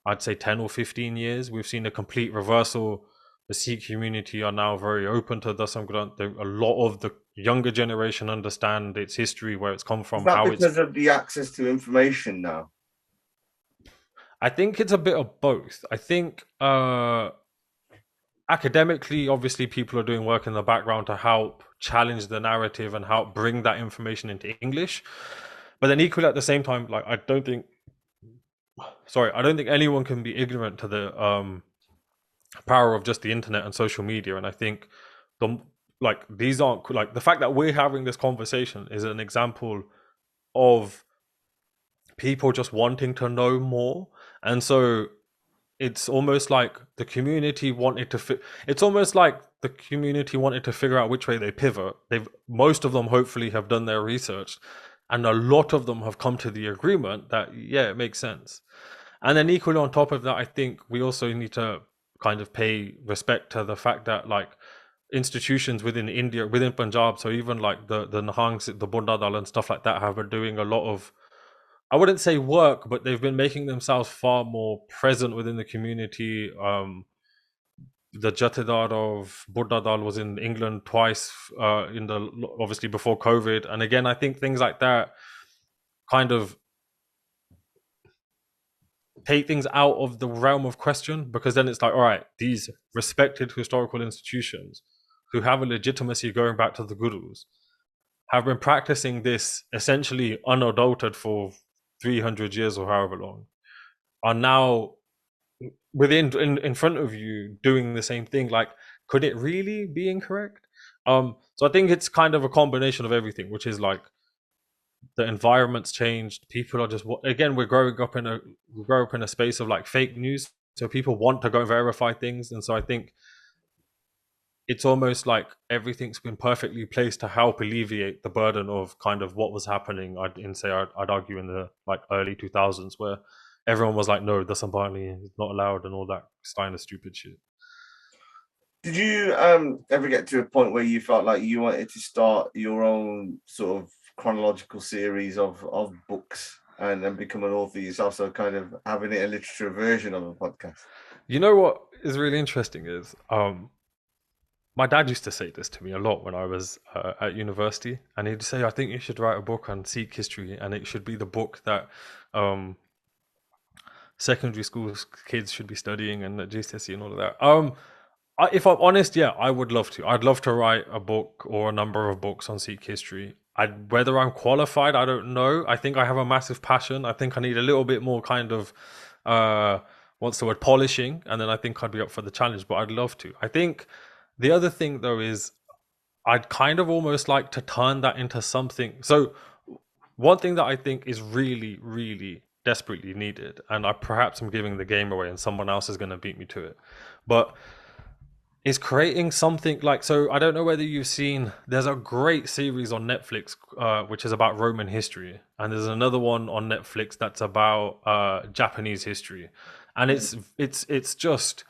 I'd say 10 or 15 years, we've seen a complete reversal. The Sikh community are now very open to Dasam Granth. A lot of the younger generation understand its history, where it's come from, Is that how it's... because of the access to information now? I think it's a bit of both. I think academically, obviously, people are doing work in the background to help challenge the narrative and help bring that information into English. But then equally at the same time, like I don't think anyone can be ignorant to the power of just the internet and social media. And I think these aren't like, the fact that we're having this conversation is an example of people just wanting to know more. And so it's almost like the community wanted to it's almost like the community wanted to figure out which way they pivot. Most of them hopefully have done their research, and a lot of them have come to the agreement that yeah, it makes sense. And then equally on top of that, I think we also need to kind of pay respect to the fact that like institutions within India, within Punjab, so even like the Nahang, the Bundadal and stuff like that, have been doing a lot of, I wouldn't say work, but they've been making themselves far more present within the community. The Jathedar of Bundadal was in England twice, obviously before COVID, and again, I think things like that kind of take things out of the realm of question, because then it's like, all right, these respected historical institutions who have a legitimacy going back to the gurus have been practicing this essentially unadulterated for 300 years or however long, are now in front of you doing the same thing. Like, could it really be incorrect? So I think it's kind of a combination of everything, which is like the environment's changed. People are just, again, we're growing up in a space of like fake news, so people want to go verify things. And so I think it's almost like everything's been perfectly placed to help alleviate the burden of kind of what was happening. I'd argue in the like early 2000s, where everyone was like, no, the Sambani is not allowed and all that kind of stupid shit. Did you ever get to a point where you felt like you wanted to start your own sort of chronological series of books and then become an author yourself, so kind of having it a literature version of a podcast? You know what is really interesting is my dad used to say this to me a lot when I was at university, and he'd say, I think you should write a book on Sikh history, and it should be the book that secondary school kids should be studying, and GCSE and all of that. If I'm honest, yeah, I would love to. I'd love to write a book or a number of books on Sikh history. Whether I'm qualified, I don't know. I think I have a massive passion. I think I need a little bit more kind of, what's the word, polishing, and then I think I'd be up for the challenge, but I'd love to. I think the other thing, though, is I'd kind of almost like to turn that into something. So one thing that I think is really, really desperately needed, and perhaps I'm giving the game away and someone else is going to beat me to it, but is creating something like, so I don't know whether you've seen, there's a great series on Netflix which is about Roman history, and there's another one on Netflix that's about Japanese history, and it's just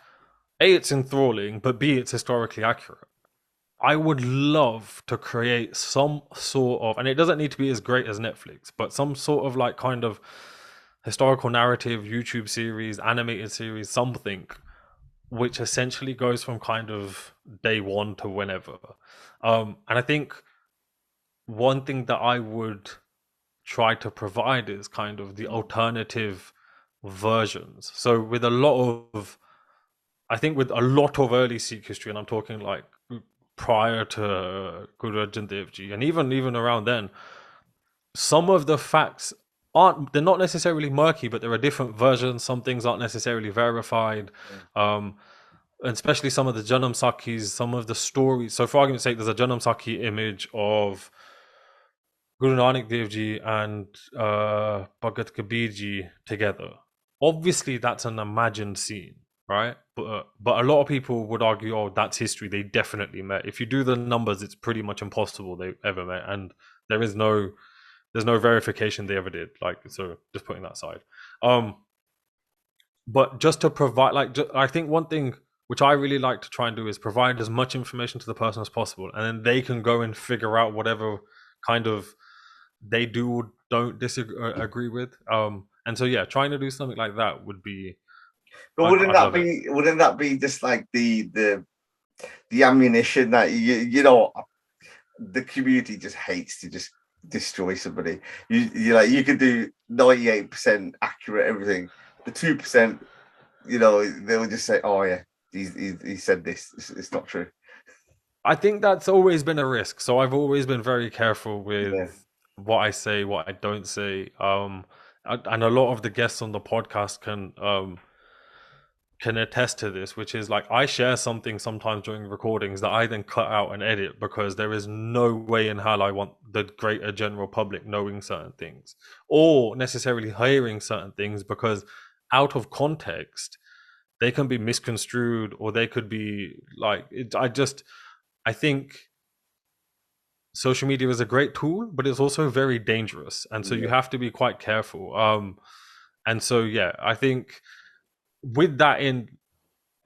A, it's enthralling, but B, it's historically accurate. I would love to create some sort of, and it doesn't need to be as great as Netflix, but some sort of like kind of historical narrative YouTube series, animated series, something which essentially goes from kind of day one to whenever. And I think one thing that I would try to provide is kind of the alternative versions. So with a lot of, I think with a lot of early Sikh history, and I'm talking like prior to Guru Arjan Dev Ji, and even around then, some of the facts they're not necessarily murky, but there are different versions. Some things aren't necessarily verified. And especially some of the Janam Sakhis, some of the stories. So for argument's sake, there's a Janam Sakhi image of Guru Nanak Dev Ji and Bhagat Kabir Ji together. Obviously, that's an imagined scene. right? But a lot of people would argue, oh, that's history. They definitely met. If you do the numbers, it's pretty much impossible they ever met, and there's no verification they ever did. Like, so just putting that aside. But just to provide, like, I think one thing which I really like to try and do is provide as much information to the person as possible, and then they can go and figure out whatever kind of they do or don't agree with. And so yeah, trying to do something like that would be. But I'd love it. wouldn't that be just like the ammunition that you know the community just hates to just destroy somebody. You like you could do 98% accurate everything. The 2%, you know, they'll just say, "Oh yeah, he said this. It's not true." I think that's always been a risk. So I've always been very careful with Yeah, what I say, what I don't say. And a lot of the guests on the podcast can attest to this, which is like I share something sometimes during recordings that I then cut out and edit because there is no way in hell I want the greater general public knowing certain things or necessarily hearing certain things, because out of context they can be misconstrued or they could be like I think social media is a great tool, but it's also very dangerous, and so you yeah. have to be quite careful. And so yeah, I think with that in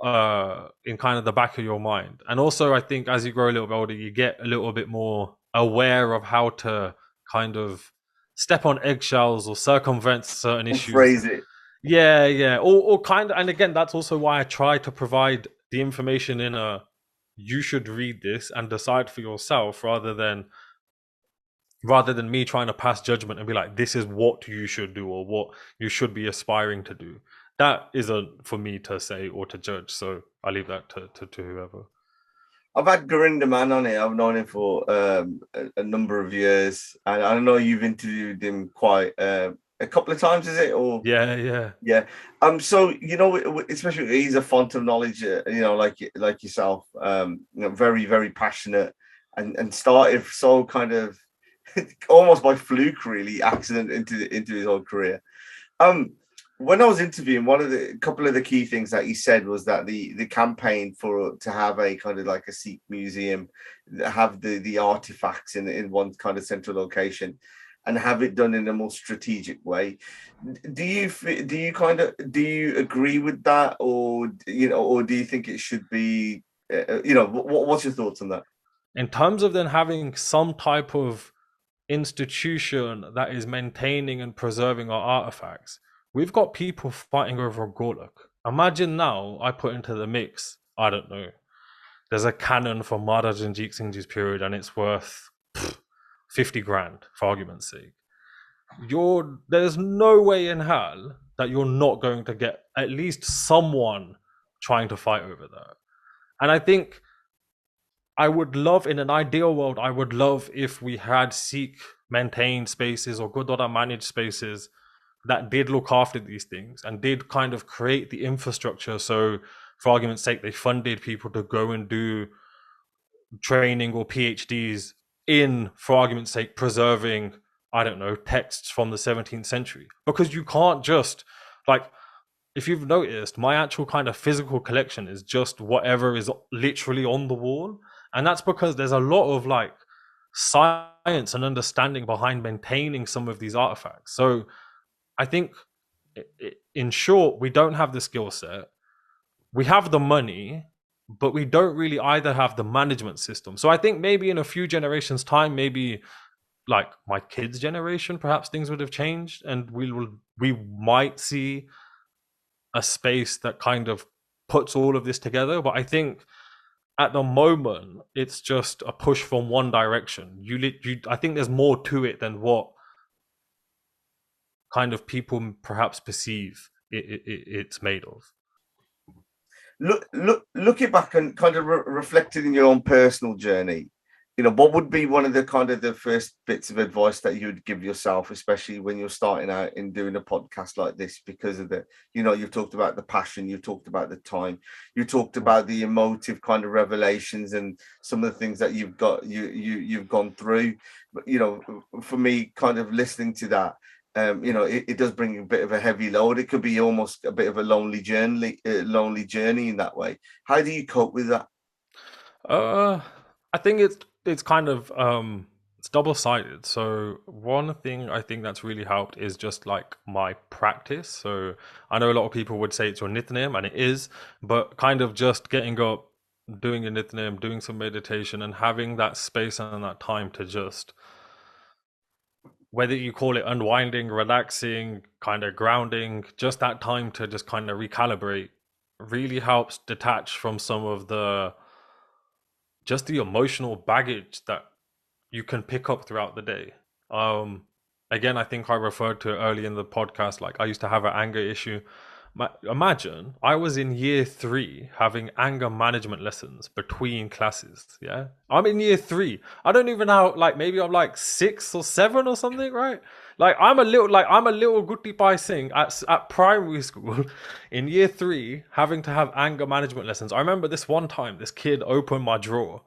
kind of the back of your mind, and also I think as you grow a little bit older, you get a little bit more aware of how to kind of step on eggshells or circumvent certain And issues. phrase it. Yeah, or kind of, and again, that's also why I try to provide the information in a you should read this and decide for yourself rather than me trying to pass judgment and be like, this is what you should do or what you should be aspiring to do. That isn't for me to say or to judge. So I leave that to whoever. I've had Gurinder Man on it. I've known him for a number of years, and I know you've interviewed him quite a couple of times. Is it or? Yeah. Yeah. So you know, especially he's a font of knowledge. You know, like yourself. You know, very very passionate, and started so kind of almost by fluke, really, accident into his whole career. Um, when I was interviewing, one of the couple of the key things that he said was that the campaign for to have a kind of like a Sikh museum, have the artifacts in one kind of central location, and have it done in a more strategic way. Do you agree with that, or you know, or do you think it should be? You know, what's your thoughts on that? In terms of then having some type of institution that is maintaining and preserving our artifacts, we've got people fighting over a Gorlok. Imagine now I put into the mix, I don't know, there's a cannon from Maharaj Ranjit Singh Ji's period and it's worth 50 grand for argument's sake. There's no way in hell that you're not going to get at least someone trying to fight over that. And I think I would love, in an ideal world, I would love if we had Sikh maintained spaces or Gurdwara managed spaces that did look after these things and did kind of create the infrastructure. So, for argument's sake, they funded people to go and do training or PhDs in, for argument's sake, preserving, I don't know, texts from the 17th century. Because you can't just, like, if you've noticed, my actual kind of physical collection is just whatever is literally on the wall. And that's because there's a lot of like science and understanding behind maintaining some of these artifacts. So I think, in short, we don't have the skill set. We have the money, but we don't really either have the management system. So I think maybe in a few generations' time, maybe like my kids' generation, perhaps things would have changed, and we might see a space that kind of puts all of this together. But I think at the moment it's just a push from one direction. I think there's more to it than what kind of people perhaps perceive it's made of. Looking back and kind of reflecting in your own personal journey, you know, what would be one of the kind of the first bits of advice that you would give yourself, especially when you're starting out in doing a podcast like this? Because of the, you know, you've talked about the passion, you've talked about the time, you talked about the emotive kind of revelations and some of the things that you've gone through. But you know, for me, kind of listening to that, it does bring a bit of a heavy load. It could be almost a bit of a lonely journey in that way. How do you cope with that? I think it's kind of it's double-sided. So one thing I think that's really helped is just like my practice. So I know a lot of people would say it's your nitnem, and it is, but kind of just getting up, doing a nitnem, doing some meditation, and having that space and that time to just, whether you call it unwinding, relaxing, kind of grounding, just that time to just kind of recalibrate really helps detach from some of the emotional baggage that you can pick up throughout the day. Again, I think I referred to it early in the podcast, like I used to have an anger issue. Imagine I was in year 3 having anger management lessons between classes. Yeah, I'm in year 3. I don't even know, like maybe I'm like 6 or 7 or something, right? Like I'm a little Gutti Pai Singh at primary school in year 3 having to have anger management lessons. I remember this one time this kid opened my drawer,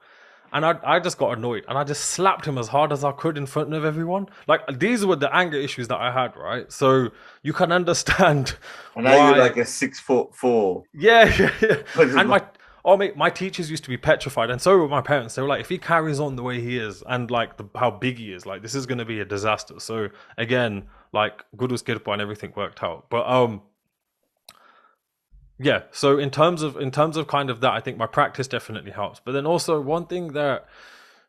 and I just got annoyed, and I just slapped him as hard as I could in front of everyone. Like, these were the anger issues that I had, right? So you can understand And now why. you're like a 6'4". Yeah. And my teachers used to be petrified, and so were my parents. They were like, if he carries on the way he is, and like how big he is, like this is going to be a disaster. So again, like good was Kirpa and everything worked out. But yeah, so in terms of kind of that, I think my practice definitely helps. But then also one thing that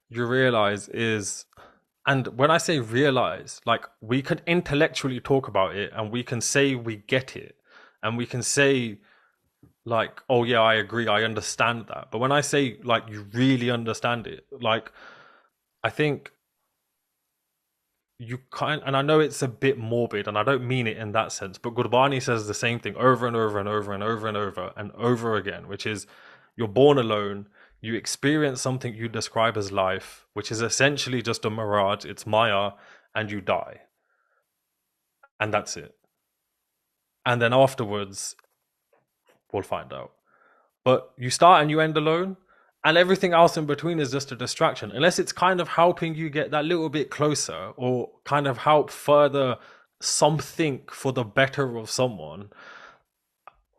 you realize is, and when I say realize, like we can intellectually talk about it and we can say we get it, and we can say like, oh yeah, I agree, I understand that. But when I say like you really understand it, like I think you kind, and I know it's a bit morbid, and I don't mean it in that sense, but Gurbani says the same thing over and over and over and over and over and over again, which is you're born alone, you experience something you describe as life, which is essentially just a mirage, it's Maya, and you die. And that's it. And then afterwards, we'll find out. But you start and you end alone, and everything else in between is just a distraction, unless it's kind of helping you get that little bit closer or kind of help further something for the better of someone.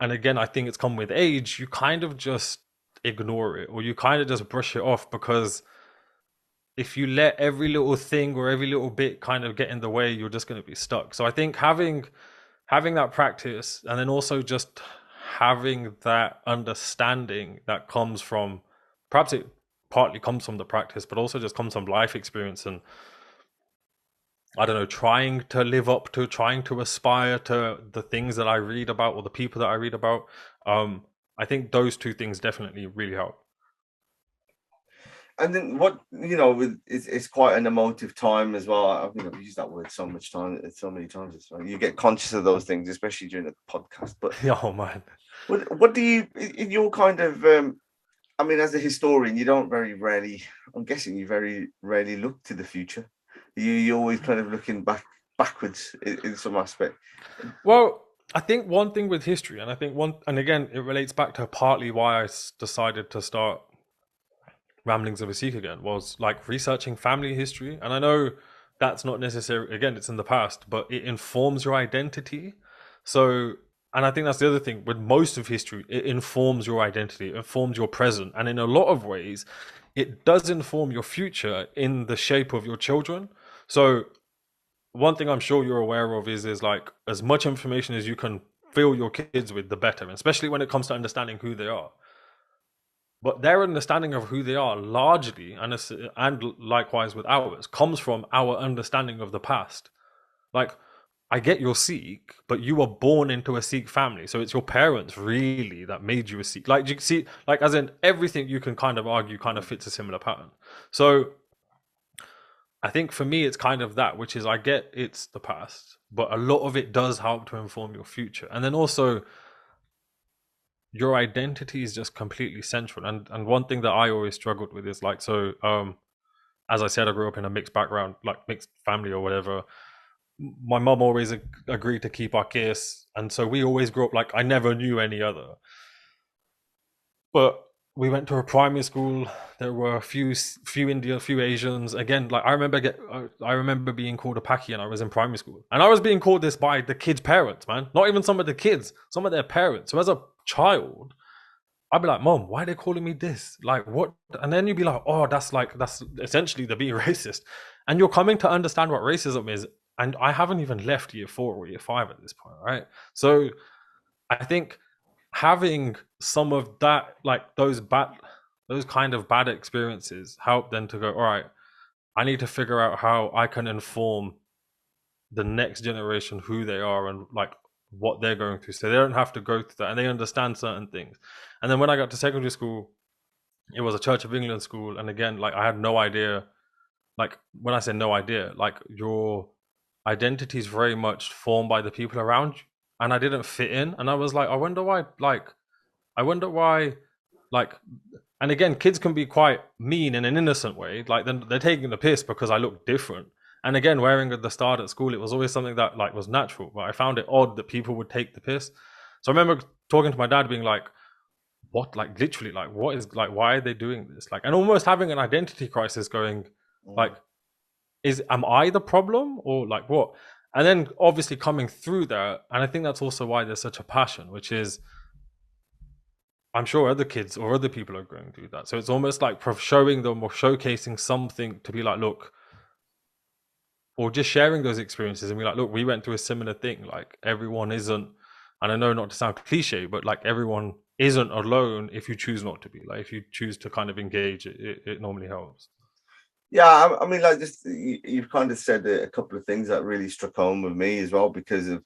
And again, I think it's come with age, you kind of just ignore it, or you kind of just brush it off, because if you let every little thing or every little bit kind of get in the way, you're just going to be stuck. So I think having that practice, and then also just having that understanding that comes from, perhaps it partly comes from the practice, but also just comes from life experience, and I don't know, trying to aspire to the things that I read about or the people that I read about. I think those two things definitely really help. And then it's quite an emotive time as well. I've used that word so many times. You get conscious of those things, especially during the podcast. But Oh man, what do you, in your kind of, as a historian, you don't very rarely, I'm guessing you very rarely look to the future. You're always kind of looking backwards in some aspect. well, I think one thing with history, and I think and again, it relates back to partly why I decided to start Ramblings of a Sikh again, was like researching family history. And I know that's not necessary, again, it's in the past, but it informs your identity. So, and I think that's the other thing with most of history, it informs your identity, it informs your present. And in a lot of ways, it does inform your future in the shape of your children. So one thing I'm sure you're aware of is like as much information as you can fill your kids with, the better, especially when it comes to understanding who they are. But their understanding of who they are largely, and likewise with ours, comes from our understanding of the past. Like, I get you're Sikh, but you were born into a Sikh family, so it's your parents really that made you a Sikh. Like, you see, like as in everything you can kind of argue kind of fits a similar pattern. So I think for me, it's kind of that, which is I get it's the past, but a lot of it does help to inform your future. And then also, your identity is just completely central. And one thing that I always struggled with is like, so as I said, I grew up in a mixed background, like mixed family or whatever. My mom always agreed to keep our kiss, and so we always grew up like I never knew any other. But we went to a primary school. There were a few Indian, few Asians. Again, like I remember being called a Paki, and I was in primary school, and I was being called this by the kids' parents, man. Not even some of the kids, some of their parents. So as a child, I'd be like, Mom, why are they calling me this? Like, what? And then you'd be like, oh, that's essentially the being racist. And you're coming to understand what racism is. And I haven't even left year 4 or year 5 at this point, right? So I think having some of that, like those kind of bad experiences, help then to go, all right, I need to figure out how I can inform the next generation who they are and like what they're going through, so they don't have to go through that and they understand certain things. And then when I got to secondary school, it was a Church of England school, and again, like I had no idea. Like when I say no idea, like your identity is very much formed by the people around you, and I didn't fit in, and I was like, I wonder why. Like, and again, kids can be quite mean in an innocent way. Like then they're taking the piss because I look different. And again, wearing at the start at school, it was always something that like was natural, but I found it odd that people would take the piss. So I remember talking to my dad, being like, "What? Like literally, like what is like? Why are they doing this? Like, and almost having an identity crisis, going, like, am I the problem or like what?" And then obviously coming through that, and I think that's also why there's such a passion, which is, I'm sure other kids or other people are going through that. So it's almost like showing them or showcasing something to be like, look, or just sharing those experiences and be like, look, we went through a similar thing. Like everyone isn't, and I know not to sound cliche, but like everyone isn't alone if you choose not to be. Like if you choose to kind of engage, it normally helps. Yeah, I mean, like just you've kind of said a couple of things that really struck home with me as well, because of,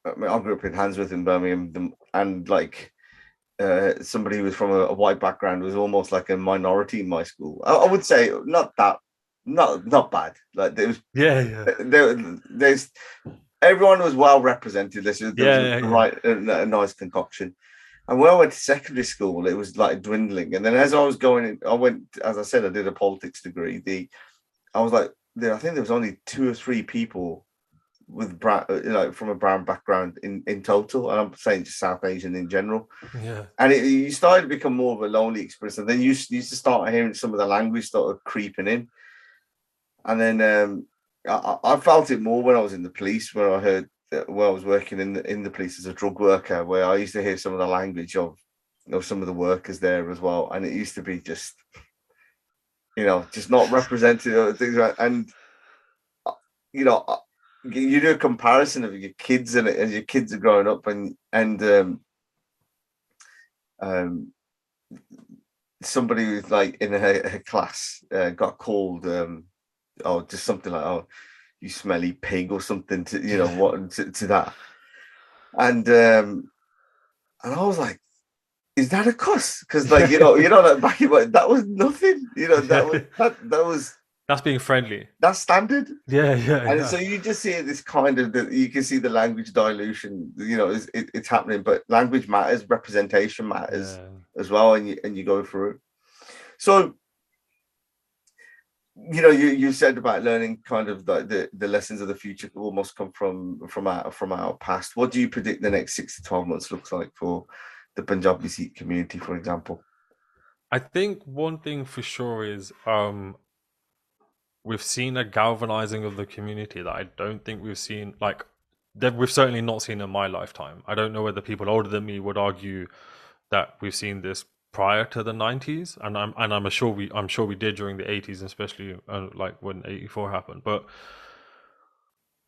I mean, I grew up in Handsworth in Birmingham, and like somebody who was from a white background was almost like a minority in my school. I would say not bad. Like there was, Yeah. there's everyone was well represented. There was Yeah. a nice concoction. And when I went to secondary school, it was like dwindling. And then as I was going, I went, as I said, I did a politics degree. I was like, I think there was only 2 or 3 people with brown, from a brown background in total. And I'm saying just South Asian in general. Yeah. And you started to become more of a lonely experience. And then you used to start hearing some of the language started creeping in. And then I felt it more when I was in the police, when I heard when I was working in the police as a drug worker, where I used to hear some of the language of some of the workers there as well, and it used to be just just not representative of things. And you do a comparison of your kids and as your kids are growing up, and somebody who's like in her class got called just something like, you smelly pig or something, to what to that. And I was like, is that a cuss? Because like like back in that was nothing. That was That's being friendly. That's standard. Yeah. So you just see this kind of you can see the language dilution. It's happening, but language matters, representation matters as well, and you go through it. So you said about learning kind of like the lessons of the future almost come from our past. What do you predict the next 6 to 12 months looks like for the Punjabi Sikh community, for example? I think one thing for sure is we've seen a galvanizing of the community that I don't think we've seen, like that we've certainly not seen in my lifetime. I don't know whether people older than me would argue that we've seen this prior to the 90s, and I'm sure we did during the 80s, especially like when 84 happened. But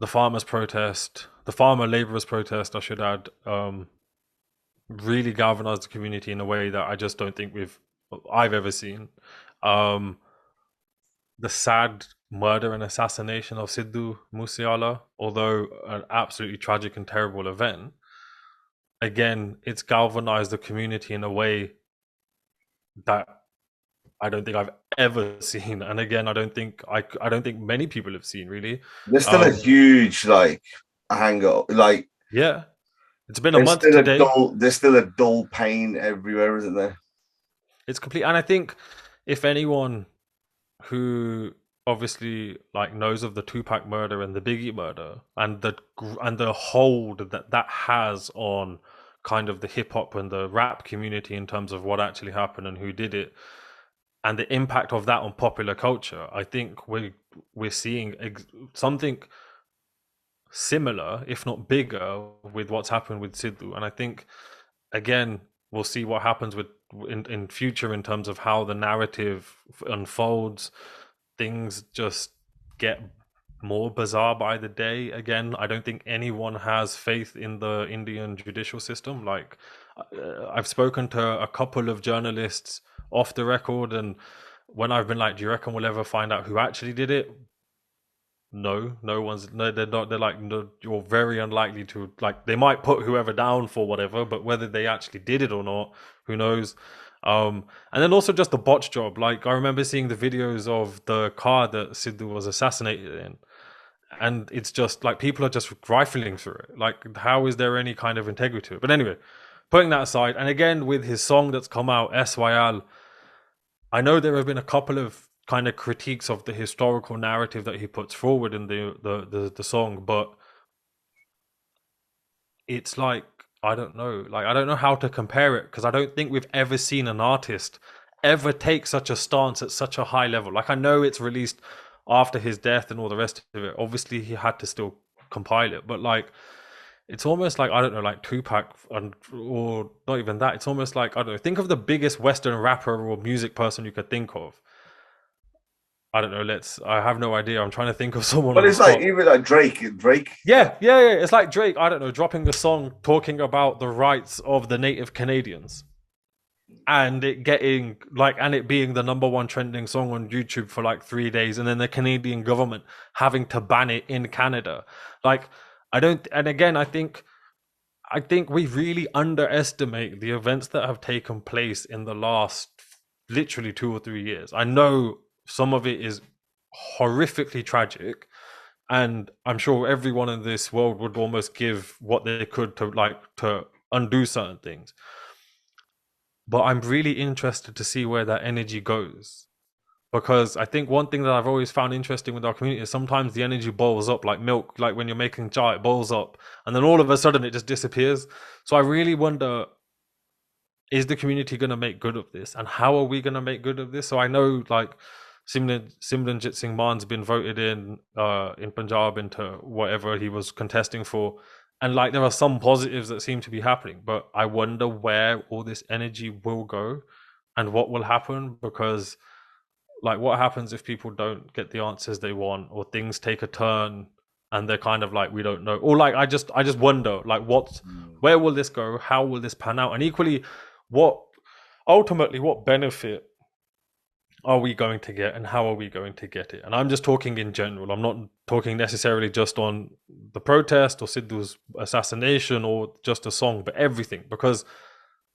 the farmer laborers protest, I should add, really galvanized the community in a way that I just don't think I've ever seen. The sad murder and assassination of Sidhu Musiala, although an absolutely tragic and terrible event, again, it's galvanized the community in a way that I don't think I've ever seen. And again, I don't think many people have seen, really. There's still a huge anger, yeah. It's been a month today. There's still a dull pain everywhere, isn't there? It's complete. And I think if anyone who obviously knows of the Tupac murder and the Biggie murder and the hold that has on kind of the hip hop and the rap community in terms of what actually happened and who did it, and the impact of that on popular culture, I think we're seeing something similar, if not bigger, with what's happened with Sidhu. And I think, again, we'll see what happens with in future in terms of how the narrative unfolds. Things just get more bizarre by the day. Again, I don't think anyone has faith in the Indian judicial system. Like, I've spoken to a couple of journalists off the record, and when I've been like, do you reckon we'll ever find out who actually did it? No, no one's, no, they're not, they're like, no, you're very unlikely to, like, they might put whoever down for whatever, but whether they actually did it or not, who knows. And then also just the botch job. Like, I remember seeing the videos of the car that Sidhu was assassinated in, and it's just like people are just rifling through it. Like, how is there any kind of integrity to it? But anyway, putting that aside, and again with his song that's come out, SYL, I know there have been a couple of kind of critiques of the historical narrative that he puts forward in the song, but it's like, I don't know, like I don't know how to compare it, because I don't think we've ever seen an artist ever take such a stance at such a high level. Like, I know it's released after his death and all the rest of it. Obviously, he had to still compile it, but like, it's almost like, I don't know, like Tupac, or not even that. It's almost like, I don't know, think of the biggest Western rapper or music person you could think of. I don't know. I have no idea. I'm trying to think of someone. But it's like even like Drake. Yeah. It's like Drake. I don't know, dropping a song talking about the rights of the native Canadians, and it getting like, and it being the #1 trending song on YouTube for like 3 days, and then the Canadian government having to ban it in Canada. Like, I don't. And again, I think we really underestimate the events that have taken place in the last literally 2 or 3 years. I know some of it is horrifically tragic, and I'm sure everyone in this world would almost give what they could to undo certain things. But I'm really interested to see where that energy goes, because I think one thing that I've always found interesting with our community is sometimes the energy boils up like milk, like when you're making chai, it boils up, and then all of a sudden it just disappears. So I really wonder, is the community going to make good of this, and how are we going to make good of this? So I know, like, Simranjit Singh Man's been voted in Punjab into whatever he was contesting for, and like there are some positives that seem to be happening, but I wonder where all this energy will go and what will happen, because like, what happens if people don't get the answers they want, or things take a turn and they're kind of like, we don't know, or like, I just wonder, like, where will this go, how will this pan out, and equally, what benefit are we going to get, and how are we going to get it? And I'm just talking in general. I'm not talking necessarily just on the protest or Sidhu's assassination or just a song, but everything, because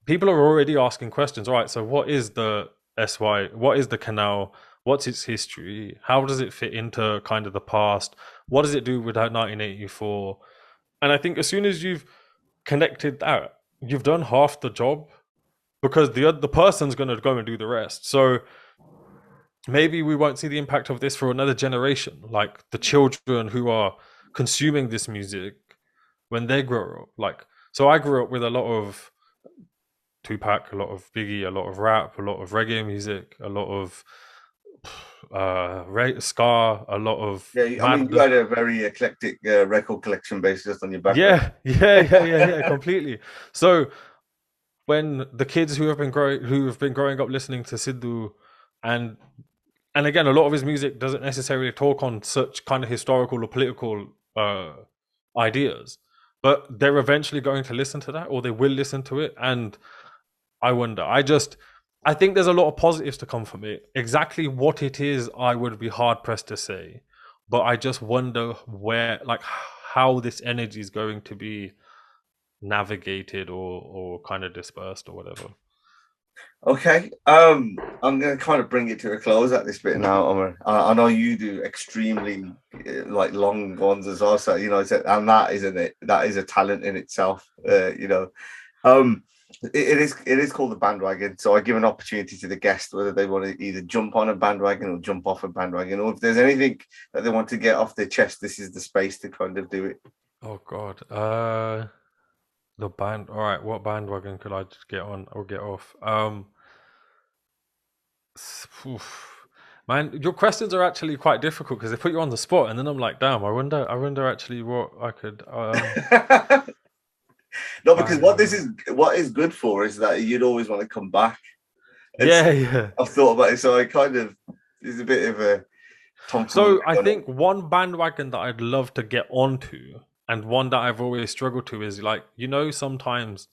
people are already asking questions. All right, so what is the SY? What is the canal? What's its history? How does it fit into kind of the past? What does it do with 1984? And I think as soon as you've connected that, you've done half the job, because the person's going to go and do the rest. So maybe we won't see the impact of this for another generation, like the children who are consuming this music when they grow up. Like, so I grew up with a lot of Tupac, a lot of Biggie, a lot of rap, a lot of reggae music, a lot of ska, a lot of I mean, you had a very eclectic record collection based just on your background. Yeah, completely. So when the kids who have been growing up listening to Sidhu, and again, a lot of his music doesn't necessarily talk on such kind of historical or political ideas, but they're eventually going to listen to that, or they will listen to it. And I wonder, I think there's a lot of positives to come from it. Exactly what it is, I would be hard pressed to say, but I just wonder how this energy is going to be navigated or kind of dispersed or whatever. Okay, I'm going to kind of bring it to a close at this bit now, Amar. I know you do extremely like long ones as well, so and that is a talent in itself. It is called the Bandwagon, so I give an opportunity to the guest whether they want to either jump on a bandwagon or jump off a bandwagon, or if there's anything that they want to get off their chest, this is the space to kind of do it. Oh God. The band. All right, what bandwagon could I just get on or get off? Oof. Man, your questions are actually quite difficult because they put you on the spot, and then I'm like, damn, I wonder actually what I could No, because bandwagon. what is good for is that you'd always want to come back. It's Yeah, yeah. I've thought about it, so I kind of there's a bit of a tomfoolery So I on it. think one bandwagon that I'd love to get onto, and one that I've always struggled to, is like, sometimes.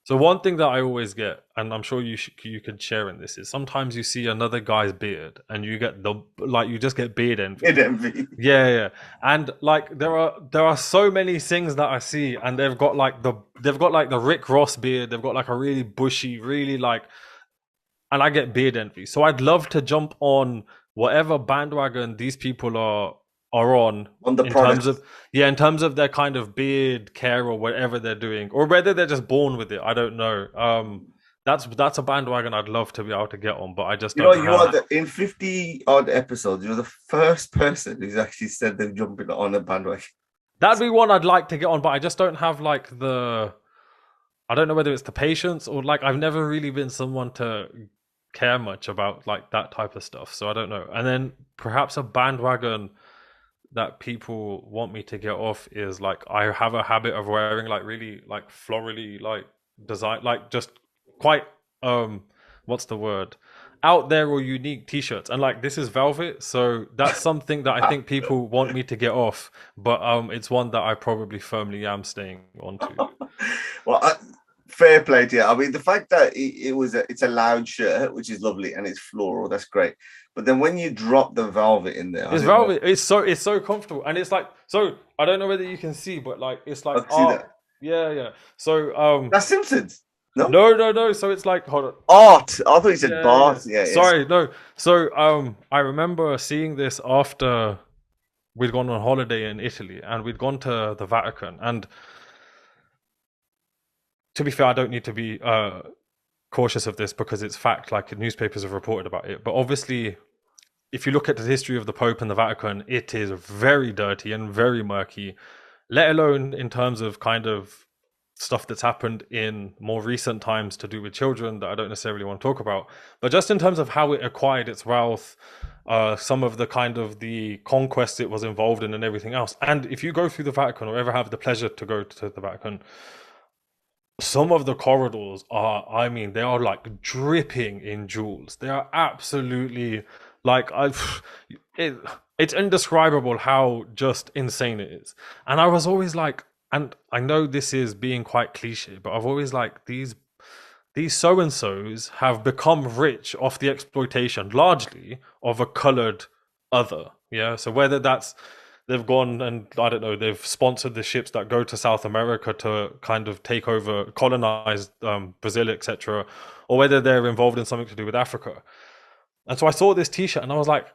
So one thing that I always get, and I'm sure you could share in this, is sometimes you see another guy's beard, and you get you just get beard In envy. envy. Yeah, yeah, and like there are so many things that I see, and they've got like the Rick Ross beard, they've got like a really bushy, really like, and I get beard envy. So I'd love to jump on whatever bandwagon these people are on On the in terms product. of in terms of their kind of beard care or whatever they're doing, or whether they're just born with it. I don't know. That's a bandwagon I'd love to be able to get on, but I just You know, don't you are have. in 50 odd episodes, you're the first person who's actually said they're jumping on a bandwagon. That'd be one I'd like to get on, but I just don't have like the. I don't know whether it's the patience or like I've never really been someone to care much about like that type of stuff. So I don't know. And then perhaps a bandwagon that people want me to get off is like I have a habit of wearing like really like florally like design like just quite what's the word, out there or unique t-shirts, and like this is velvet, so that's something that I think people want me to get off, but it's one that I probably firmly am staying onto. Well, fair play to you. I mean, the fact that it's a loud shirt, which is lovely, and it's floral, that's great. But then when you drop the velvet in there, I It's don't know. velvet. It's so comfortable, and it's like so. I don't know whether you can see, but like it's like I can see that. yeah, yeah. So That's Simpsons. No? no, no, no. So it's like hold on. Art. I thought you said Yeah, yeah. Bart. Yeah, it is. Sorry, no. So I remember seeing this after we'd gone on holiday in Italy, and we'd gone to the Vatican. And to be fair, I don't need to be cautious of this because it's fact. Like newspapers have reported about it, but obviously if you look at the history of the Pope and the Vatican, it is very dirty and very murky, let alone in terms of kind of stuff that's happened in more recent times to do with children that I don't necessarily want to talk about. But just in terms of how it acquired its wealth, some of the kind of the conquests it was involved in and everything else. And if you go through the Vatican or ever have the pleasure to go to the Vatican, some of the corridors are, I mean, they are like dripping in jewels. They are absolutely like it, it's indescribable how just insane it is. And I was always like, and I know this is being quite cliche, but I've always like these so and so's have become rich off the exploitation largely of a colored other. Yeah. So whether that's they've gone and I don't know, they've sponsored the ships that go to South America to kind of take over, colonize Brazil, etc., or whether they're involved in something to do with Africa. And so I saw this T-shirt and I was like,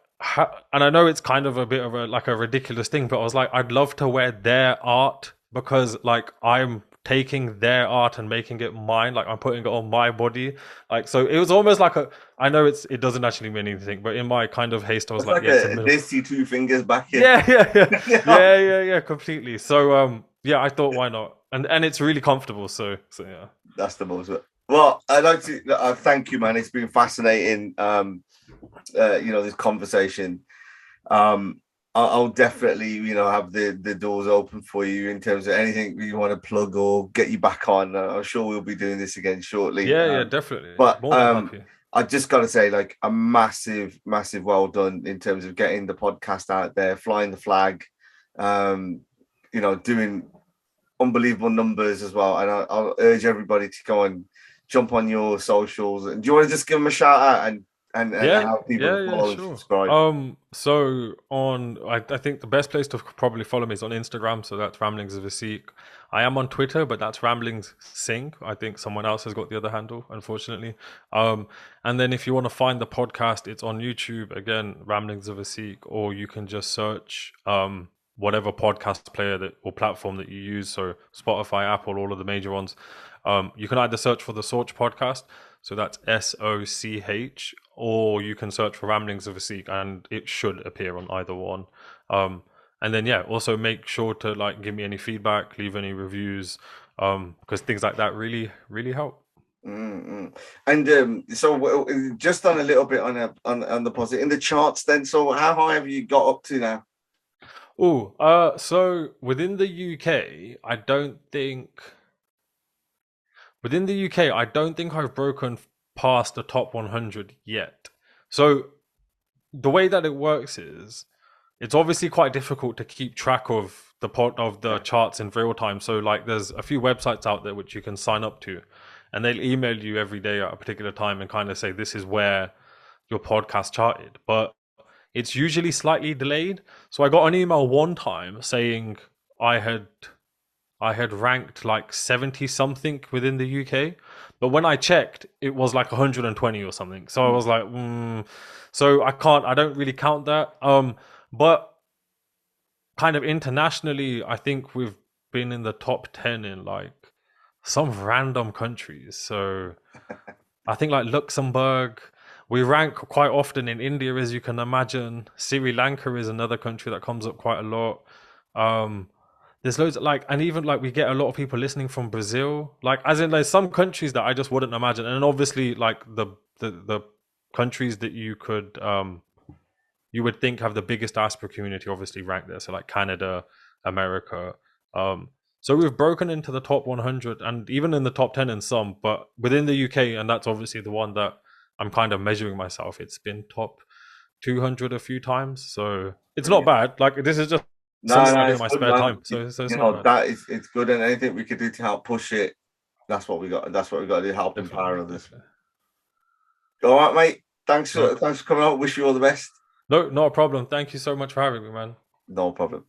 and I know it's kind of a bit of a like a ridiculous thing, but I was like, I'd love to wear their art because like I'm taking their art and making it mine, like I'm putting it on my body, like so it was almost like a. I know it doesn't actually mean anything, but in my kind of haste, I was It's like, like yeah, it's a a middle. Disty two fingers back here. Yeah, yeah, yeah, Yeah, yeah, completely. So yeah, I thought why not, and it's really comfortable. So yeah. that's the most. Well, I'd like to thank you, man. It's been fascinating. This conversation. I'll definitely, have the doors open for you in terms of anything you want to plug or get you back on. I'm sure we'll be doing this again shortly. Yeah, yeah, definitely. But More than happy. I just got to say, like, a massive, massive well done in terms of getting the podcast out there, flying the flag, doing unbelievable numbers as well. And I'll urge everybody to go and jump on your socials. And do you want to just give them a shout out and Yeah, how people yeah, can yeah, follow and sure. subscribe? So I think the best place to probably follow me is on Instagram. So that's Ramblings of a Sikh. I am on Twitter, but that's Ramblings Singh. I think someone else has got the other handle, unfortunately. And then if you want to find the podcast, it's on YouTube again, Ramblings of a Sikh, or you can just search whatever podcast player that or platform that you use. So Spotify, Apple, all of the major ones. You can either search for the Soch podcast. So that's SOCH, or you can search for Ramblings of a Sikh, and it should appear on either one. And then also make sure to like give me any feedback, leave any reviews, because things like that really help. Mm-hmm. And so just on a little bit on the positive in the charts then, so how high have you got up to now? So within the UK, I don't think I've broken past the top 100 yet. So the way that it works is it's obviously quite difficult to keep track of the charts in real time. So like there's a few websites out there which you can sign up to, and they'll email you every day at a particular time and kind of say this is where your podcast charted. But it's usually slightly delayed. So I got an email one time saying I had ranked like 70 something within the UK, but when I checked, it was like 120 or something. So I was like, so I don't really count that. But kind of internationally, I think we've been in the top 10 in like some random countries. So I think like Luxembourg, we rank quite often in India, as you can imagine. Sri Lanka is another country that comes up quite a lot. There's loads of, like, and even like we get a lot of people listening from Brazil. Like, as in, there's some countries that I just wouldn't imagine, and obviously, like the countries that you would think have the biggest diaspora community, obviously rank there. So like Canada, America. So we've broken into the top 100 and even in the top 10 in some, but within the UK, and that's obviously the one that I'm kind of measuring myself. It's been top 200 a few times, so it's not bad. Like this is just something I do in my spare time. So it's not bad. It's good, and anything we could do to help push it, that's what we got. That's what we got to do. Help empower others. All right, mate. Thanks for coming out. Wish you all the best. No, not a problem. Thank you so much for having me, man. No problem.